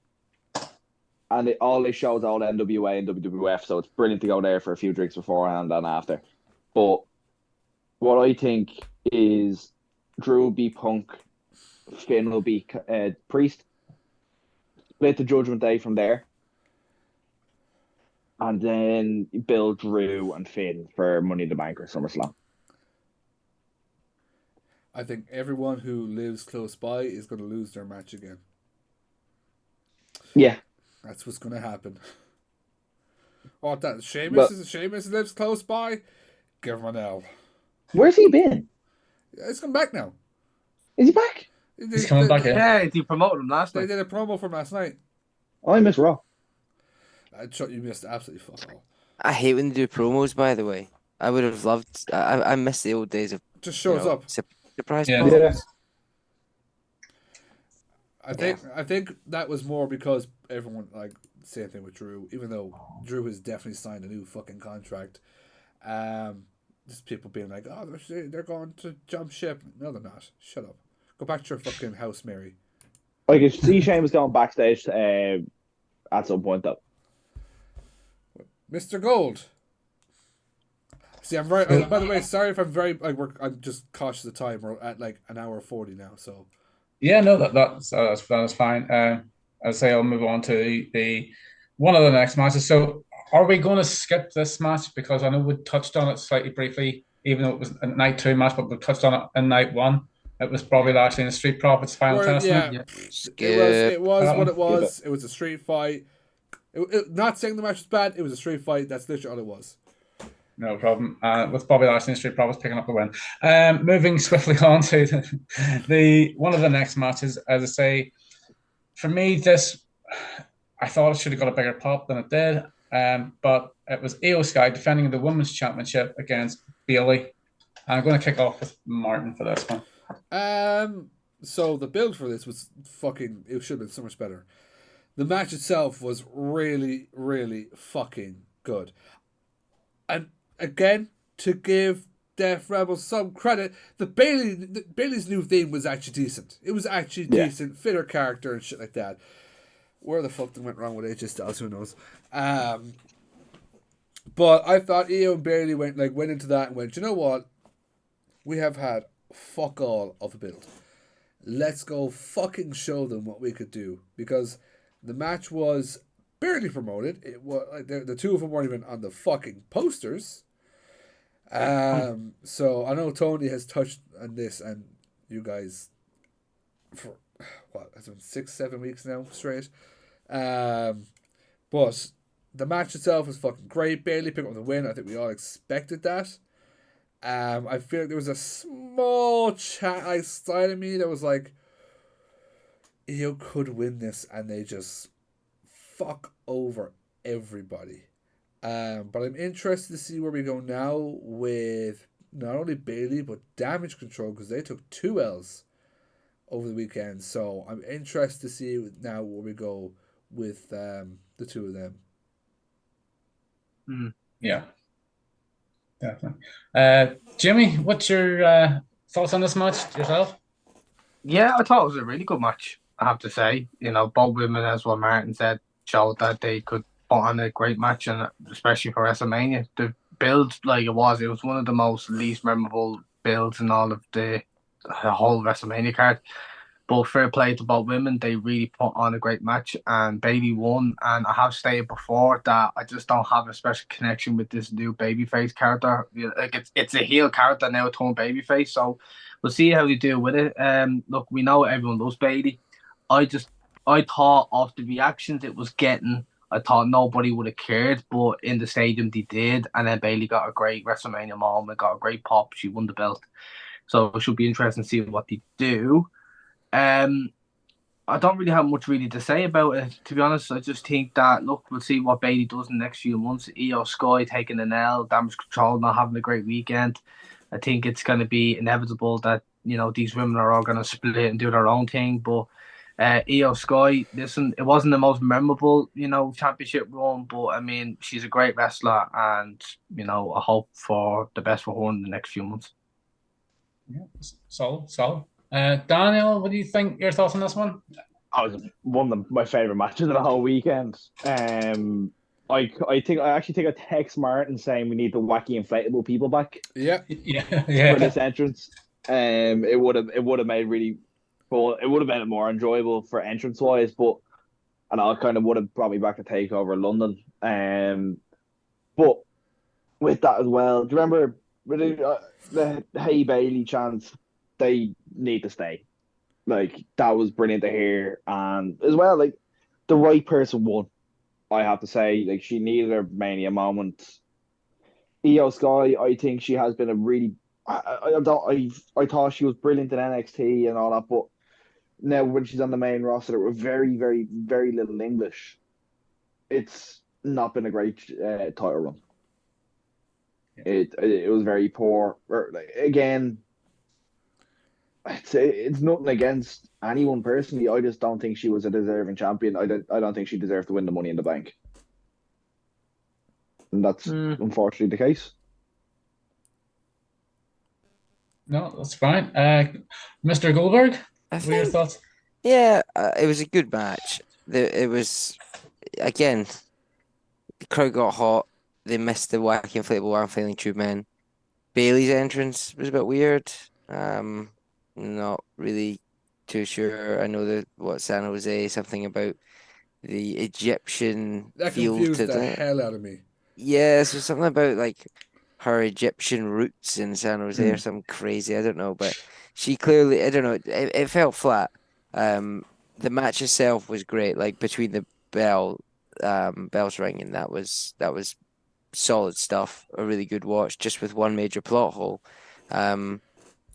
And all they show is all NWA and WWF, so it's brilliant to go there for a few drinks beforehand and after. But what I think is Drew will be Punk, Finn will be Priest. Split the Judgment Day from there. And then build Drew and Finn for Money in the Bank or SummerSlam. I think everyone who lives close by is going to lose their match again. Yeah. That's what's going to happen. Oh, that Sheamus lives close by. Give him an L. Where's he been? He's come back now. Is he back? He's coming back in. Yeah, they promoted him last They night. did a promo from last night. I miss Raw. I thought you missed absolutely fuck all. I hate when they do promos, by the way. I would have loved... I miss the old days of... Just shows up. Surprise Yeah. promos. I think that was more because everyone, like, same thing with Drew, even though Drew has definitely signed a new fucking contract. Just people being like, oh, they're going to jump ship. No, they're not. Shut up. Go back to your fucking house, Mary. I could see Sheamus going backstage at some point, though. Mr. Gold. See, I'm very. By the way, sorry if I'm very like. I'm just cautious of time. We're at like an hour 40 now, so. Yeah, no, that's fine. I'll say I'll move on to the one of the next matches. So, are we going to skip this match because I know we touched on it slightly briefly, even though it was a night 2 match, but we touched on it in night 1. It was Bobby Lashley and the Street Profits final test. Yeah, it was what it was. Yeah. It was a street fight. Not saying the match was bad. It was a street fight. That's literally all it was. No problem. With Bobby Lashley and Street Profits picking up the win. Moving swiftly on to the one of the next matches. As I say, for me, I thought it should have got a bigger pop than it did. But it was Io Sky defending the Women's Championship against Bayley. I'm going to kick off with Martin for this one. So the build for this was fucking. It should have been so much better. The match itself was really, really fucking good. And again, to give Def Rebel some credit, Bayley's new theme was actually decent. It was actually decent, fit her character and shit like that. Where the fuck they went wrong with AJ Styles, who knows? But I thought Io and Bayley went into that and went, you know what? We have had fuck all of a build. Let's go fucking show them what we could do. Because the match was barely promoted. It was like the two of them weren't even on the fucking posters. So I know Tony has touched on this, and you guys for what has been 6-7 weeks now straight. But the match itself was fucking great. Bayley picked up the win. I think we all expected that. I feel like there was a small chat side of me that was like, Io could win this, and they just fuck over everybody. But I'm interested to see where we go now with not only Bailey but Damage Control, because they took 2 L's over the weekend. So I'm interested to see now where we go with the two of them. Yeah, definitely. Jimmy, what's your thoughts on this match yourself? Yeah, I thought it was a really good match, I have to say. You know, both women, as what Martin said, showed that they could put on a great match, and especially for WrestleMania. The build, like it was one of the most least memorable builds in all of the whole WrestleMania card. But fair play to both women. They really put on a great match, and Bailey won. And I have stated before that I just don't have a special connection with this new babyface character. You know, like it's a heel character now turned babyface. So we'll see how they do with it. Look, we know everyone loves Bailey. I thought of the reactions it was getting, I thought nobody would have cared, but in the stadium they did. And then Bailey got a great WrestleMania moment, got a great pop. She won the belt. So it should be interesting to see what they do. I don't really have much really to say about it, to be honest. I just think that, look, we'll see what Bailey does in the next few months. Io Sky taking an L, Damage Control not having a great weekend. I think it's going to be inevitable that, you know, these women are all going to split and do their own thing. But Io Sky, listen, it wasn't the most memorable, you know, championship run, but I mean, she's a great wrestler, and, you know, I hope for the best for her in the next few months. Yeah, solid. Daniel, what do you think? Your thoughts on this one? I was one of my favorite matches of the whole weekend. I actually think I text Martin saying we need the wacky inflatable people back. Yeah. For this entrance. It would have made really cool. It would have made it more enjoyable for entrance wise, but and I kind of would have brought me back to Takeover London. But with that as well, do you remember the Hey Bailey chants? They need to stay. Like, that was brilliant to hear, and as well, like, the right person won. I have to say, like, she needed her Mania moment. Io Sky, I think she has been a really. I thought she was brilliant in NXT and all that, but now when she's on the main roster, we're very, very, very little English. It's not been a great title run. It was very poor. Again, it's nothing against anyone personally. I just don't think she was a deserving champion. I don't think she deserved to win the Money in the Bank, and that's unfortunately the case. No, that's fine. Mr. Goldberg, what are your thoughts? Yeah, it was a good match. It was, again, the crowd got hot. They missed the wacky inflatable arm flailing tube man. Bailey's entrance was a bit weird. Not really too sure. I know that what San Jose, something about the Egyptian That feel confused to the that. hell out of me. Yeah, so something about like her Egyptian roots in San Jose or something crazy. I don't know, but she clearly, I don't know, it felt flat. The match itself was great, like between the bells ringing, that was solid stuff. A really good watch, just with one major plot hole.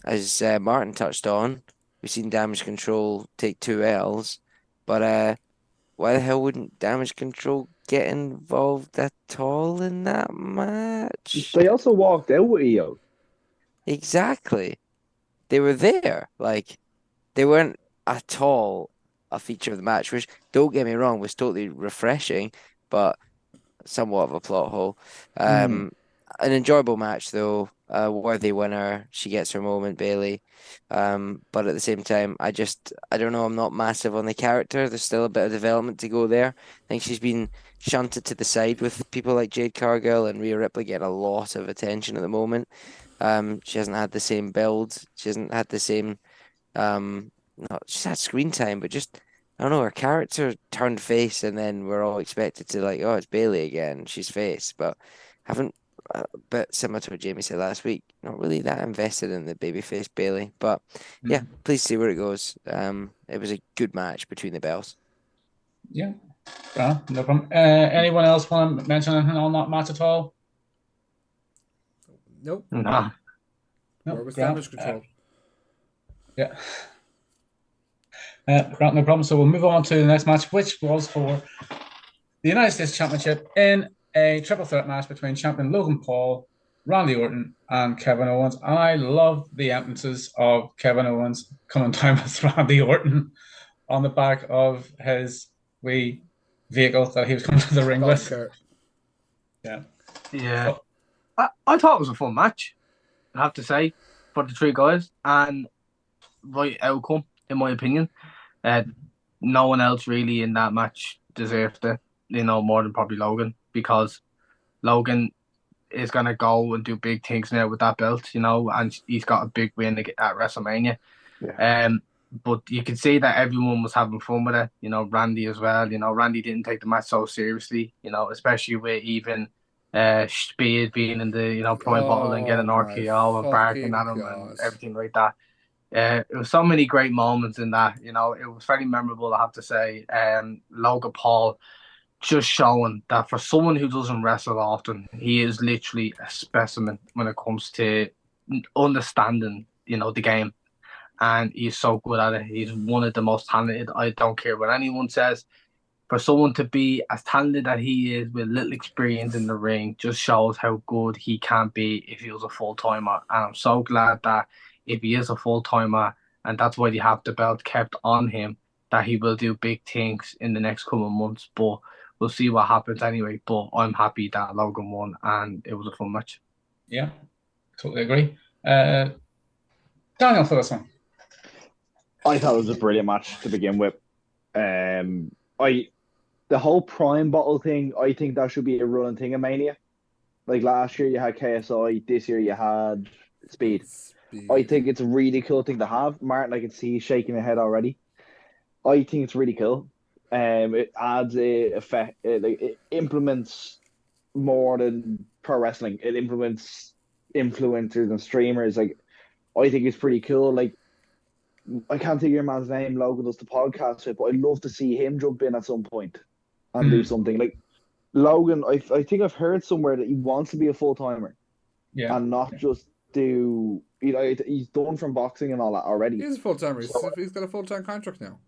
As Martin touched on, we've seen Damage Control take 2 L's, but why the hell wouldn't Damage Control get involved at all in that match? They also walked out with Io. Exactly. They were there. Like, they weren't at all a feature of the match, which, don't get me wrong, was totally refreshing, but somewhat of a plot hole. An enjoyable match, though. Worthy winner. She gets her moment, Bailey. But at the same time, I don't know. I'm not massive on the character. There's still a bit of development to go there. I think she's been shunted to the side with people like Jade Cargill and Rhea Ripley getting a lot of attention at the moment. She hasn't had the same build. She hasn't had the same. She's had screen time, but just, I don't know, her character turned face, and then we're all expected to, like, oh, it's Bailey again. She's face, but haven't. A bit similar to what Jamie said last week. Not really that invested in the babyface Bailey, but yeah, please see where it goes. It was a good match between the bells. Yeah, no problem. Anyone else want to mention anything on that match at all? Nope. Nah. No, Where was Grant, damage control? yeah. Grant, no problem. So we'll move on to the next match, which was for the United States Championship in a triple threat match between champion Logan Paul, Randy Orton, and Kevin Owens. And I love the entrances of Kevin Owens coming down with Randy Orton on the back of his wee vehicle that he was coming to the ring Golden with. cart. Yeah. Yeah. I thought it was a fun match, I have to say, for the three guys, and right outcome, in my opinion. No one else really in that match deserved it, more than probably Logan, because Logan is going to go and do big things now with that belt, and he's got a big win at WrestleMania. Yeah. But you can see that everyone was having fun with it, Randy as well. Randy didn't take the match so seriously, especially with even Speed being in the, prime bottle and getting Oh my RKO and barking at fucking him and gosh. everything like that. It was so many great moments in that, it was very memorable, I have to say. Logan Paul just showing that for someone who doesn't wrestle often, he is literally a specimen when it comes to understanding, the game. And he's so good at it. He's one of the most talented. I don't care what anyone says. For someone to be as talented as he is with little experience in the ring just shows how good he can be if he was a full-timer. And I'm so glad that if he is a full-timer, and that's why they have the belt kept on him, that he will do big things in the next couple of months. But we'll see what happens anyway. But I'm happy that Logan won, and it was a fun match. Yeah, totally agree. Daniel for this one. I thought it was a brilliant match to begin with. The whole Prime bottle thing, I think that should be a running thing in Mania. Like last year you had KSI, this year you had Speed. I think it's a really cool thing to have. Martin, I can see he's shaking his head already. I think it's really cool. It adds a effect. It implements more than pro wrestling. It implements influencers and streamers. Like, I think it's pretty cool. Like, I can't think of your man's name. Logan does the podcast with, but I'd love to see him jump in at some point and do something. Like Logan, I think I've heard somewhere that he wants to be a full timer, and not just do. He's done from boxing and all that already. He's a full timer. So, He's got a full time contract now.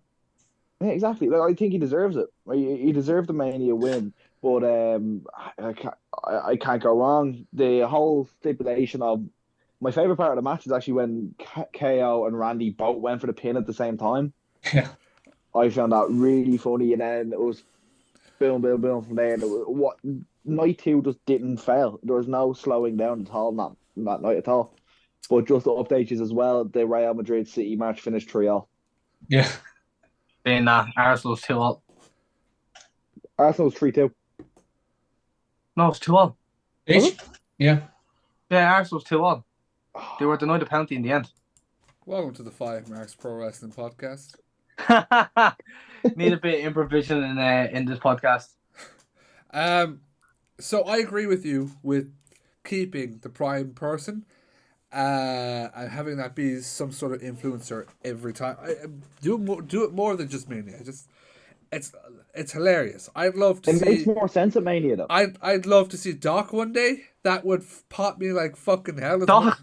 yeah, exactly. Like, I think he deserves it. He deserved the Mania win, but I can't go wrong. The whole stipulation of my favorite part of the match is actually when KO and Randy both went for the pin at the same time. Yeah. I found that really funny, and then it was boom, boom, boom from there. And what night two just didn't fail. There was no slowing down at all, not that night at all. But just to update you as well, the Real Madrid City match finished 3-0. Yeah. Then Arsenal's 2-0. Arsenal's 3-2. No, it's 2-0. Each? Yeah. Yeah, Arsenal's 2-0. They were denied a penalty in the end. Welcome to the FiveMarks Pro Wrestling Podcast. Need a bit of improvisation in this podcast. So I agree with you with keeping the prime person, and having that be some sort of influencer every time. Do it more than just Mania. It's hilarious. I'd love to see. It makes more sense at Mania though. I'd love to see Doc one day. That would pop me like fucking hell. Doc.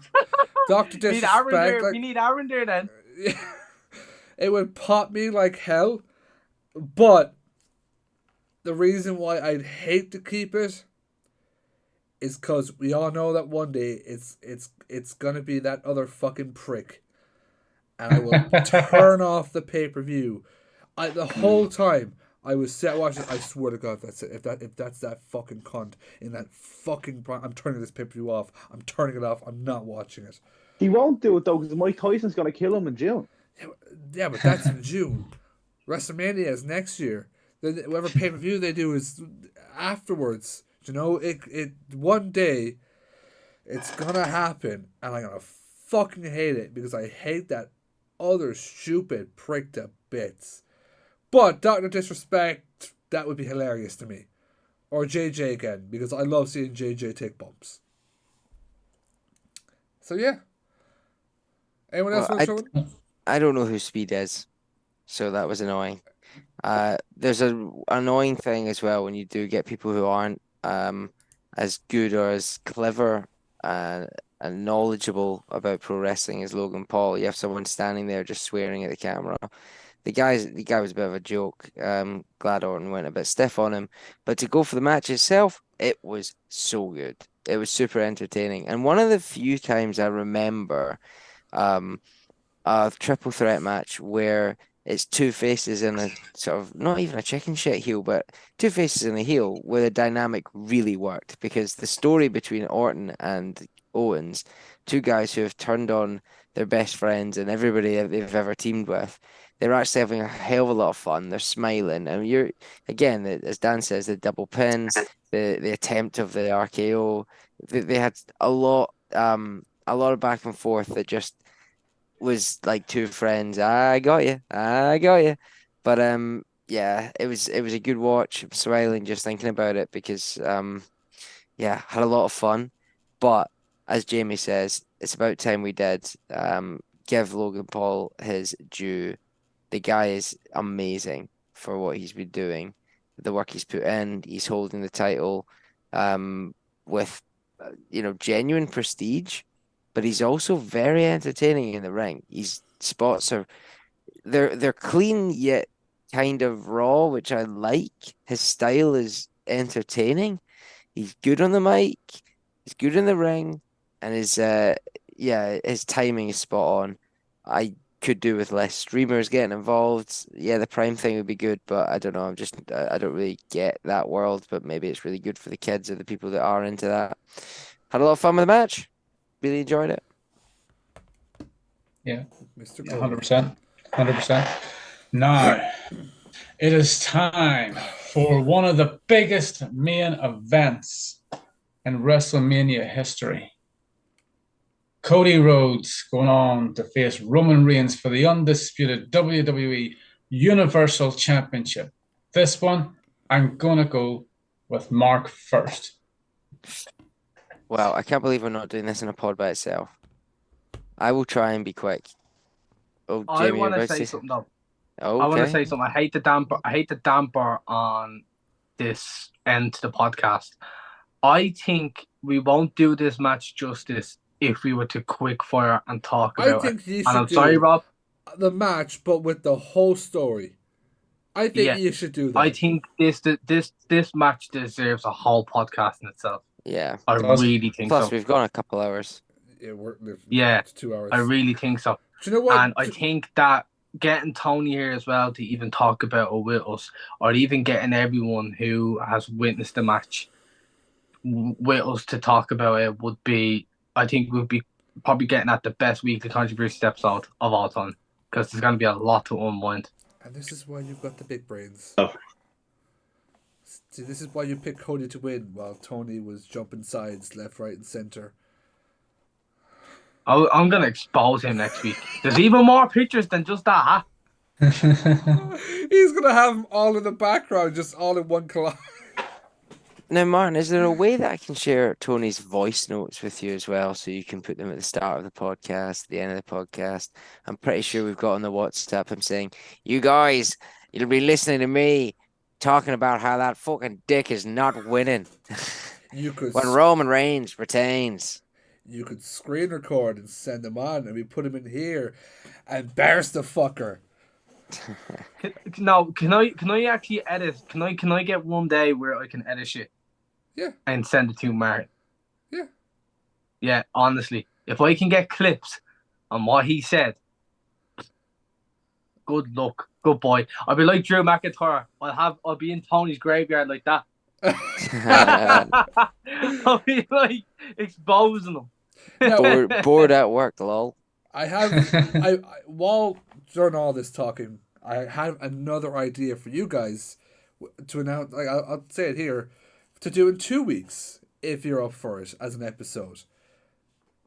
Dr. Disrespect. We need Aaron there then. It would pop me like hell. But the reason why I'd hate to keep it is because we all know that one day it's gonna be that other fucking prick, and I will turn off the pay-per-view. The whole time I was set watching. I swear to God, if that's that fucking cunt in that fucking, I'm turning this pay-per-view off. I'm turning it off. I'm not watching it. He won't do it though because Mike Tyson's gonna kill him in June. Yeah, but that's in June. WrestleMania is next year. Whatever pay-per-view they do is afterwards. It one day it's gonna happen, and I'm gonna fucking hate it because I hate that other stupid prick to bits. But Dr. Disrespect, that would be hilarious to me. Or JJ again, because I love seeing JJ take bumps. So yeah. Anyone else want to show it? I don't know who Speed is, so that was annoying. There's an annoying thing as well when you do get people who aren't as good or as clever and knowledgeable about pro wrestling as Logan Paul. You have someone standing there just swearing at the camera. The guy was a bit of a joke. Glad Orton went a bit stiff on him, but to go for the match itself, it was so good. It was super entertaining, and one of the few times I remember a triple threat match where it's two faces and a sort of not even a chicken shit heel, but two faces and a heel where the dynamic really worked because the story between Orton and Owens, two guys who have turned on their best friends and everybody that they've ever teamed with, they're actually having a hell of a lot of fun. They're smiling, and you're again, as Dan says, the double pin, the attempt of the RKO, they had a lot of back and forth that just was like two friends. I got you. But yeah, it was a good watch. I'm smiling just thinking about it because yeah, had a lot of fun. But as Jamie says, it's about time we did give Logan Paul his due. The guy is amazing for what he's been doing, the work he's put in. He's holding the title with genuine prestige, but he's also very entertaining in the ring. His spots they're clean yet kind of raw, which I like. His style is entertaining. He's good on the mic. He's good in the ring, and his timing is spot on. I could do with less streamers getting involved. Yeah, the Prime thing would be good, but I don't know. I don't really get that world, but maybe it's really good for the kids or the people that are into that. Had a lot of fun with the match. Really enjoyed it. Yeah, Mr. 100%. 100%. Now, it is time for one of the biggest main events in WrestleMania history. Cody Rhodes going on to face Roman Reigns for the undisputed WWE Universal Championship. This one, I'm going to go with Mark first. Wow, I can't believe we're not doing this in a pod by itself. I will try and be quick. Oh, I Jamie, want to about say something though. Oh, I want to okay. say something. I hate the damper on this end to the podcast. I think we won't do this match justice if we were to quick fire and talk about I think you it. should And I'm do sorry, Rob. the match, but with the whole story. I think you should do that. I think this match deserves a whole podcast in itself. Yeah. I really think so. Plus, we've gone a couple hours. Yeah, it's 2 hours. I really think so. Do you know what? And I think that getting Tony here as well to even talk about it with us, or even getting everyone who has witnessed the match with us to talk about it would be probably getting at the best Weekly Controversies episode of all time, because there's going to be a lot to unwind. And this is why you've got the big brains. Oh. See, this is why you picked Cody to win while Tony was jumping sides left, right, and center. I'm going to expose him next week. There's even more pictures than just that, huh? He's going to have them all in the background, just all in one collage. Now, Martin, is there a way that I can share Tony's voice notes with you as well, so you can put them at the start of the podcast, the end of the podcast? I'm pretty sure we've got on the WhatsApp him saying, "You guys, you'll be listening to me talking about how that fucking dick is not winning." You could when Roman Reigns retains. You could screen record and send them on, and we put him in here and embarrass the fucker. No, can I actually edit? Can I get one day where I can edit shit? Yeah. And send it to Martin. Yeah. Yeah, honestly, if I can get clips on what he said, good luck, good boy. I'll be like Drew McIntyre. I'll be in Tony's graveyard like that. I'll be like exposing him. Bored at work, lol. I while during all this talking, I have another idea for you guys to announce. Like I'll say it here, to do in 2 weeks if you're up for it as an episode.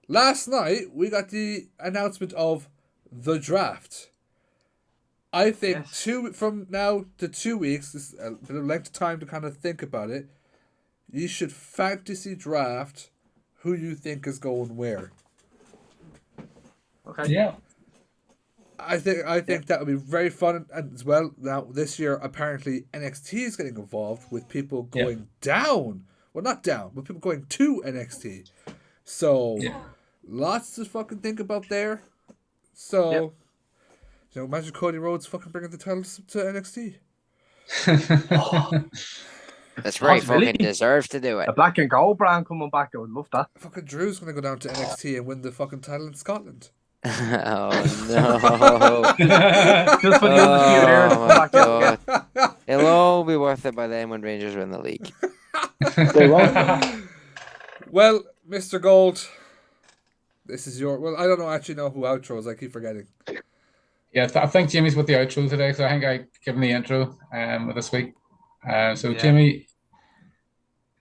Last night we got the announcement of the draft. I think from now to 2 weeks, this is a bit of length of time to kind of think about it. You should fantasy draft who you think is going where. Okay. Yeah. I think that would be very fun, and as well. Now this year, apparently NXT is getting involved with people going down. Well, not down, but people going to NXT. So lots to fucking think about there. So, imagine Cody Rhodes fucking bringing the titles to NXT. That's right. Possibility. Fucking deserves to do it. The black and gold brand coming back, I would love that. Fucking Drew's gonna go down to NXT and win the fucking title in Scotland. Oh no! Just for the undisputed era to Oh come my back out again. god! It'll all be worth it by then when Rangers win the league. They won't. Well, Mr. Gold, this is your. Well, I don't actually know who outros. I keep forgetting. Yeah, I think Jimmy's with the outro today, so I think I give him the intro this week. So Yeah. Jimmy,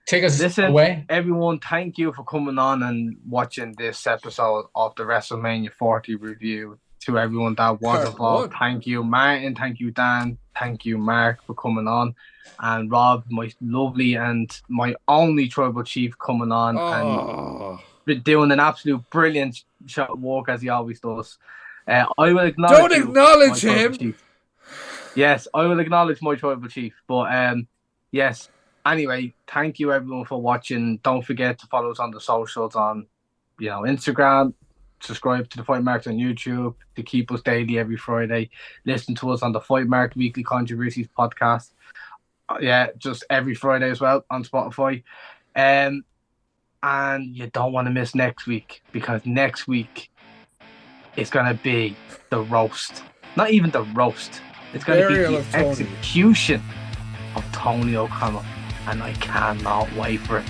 take us Listen, away. everyone, thank you for coming on and watching this episode of the WrestleMania 40 review. To everyone that was Part involved, one. thank you, Martin, thank you, Dan, thank you, Mark, for coming on, and Rob, my lovely and my only tribal chief, coming on Oh, and doing an absolute brilliant shot of work as he always does. I will acknowledge. don't you, acknowledge my tribal him. chief. Yes, I will acknowledge my tribal chief. But yes. Anyway, thank you everyone for watching. Don't forget to follow us on the socials on, Instagram. Subscribe to the FiveMarks on YouTube to keep us daily every Friday. Listen to us on the FiveMarks Weekly Controversies podcast. Just every Friday as well on Spotify. And you don't want to miss next week, because next week it's gonna be the roast. Not even the roast. It's gonna be Burial the of Tony. execution of Tony O'Connell, and I cannot wait for it.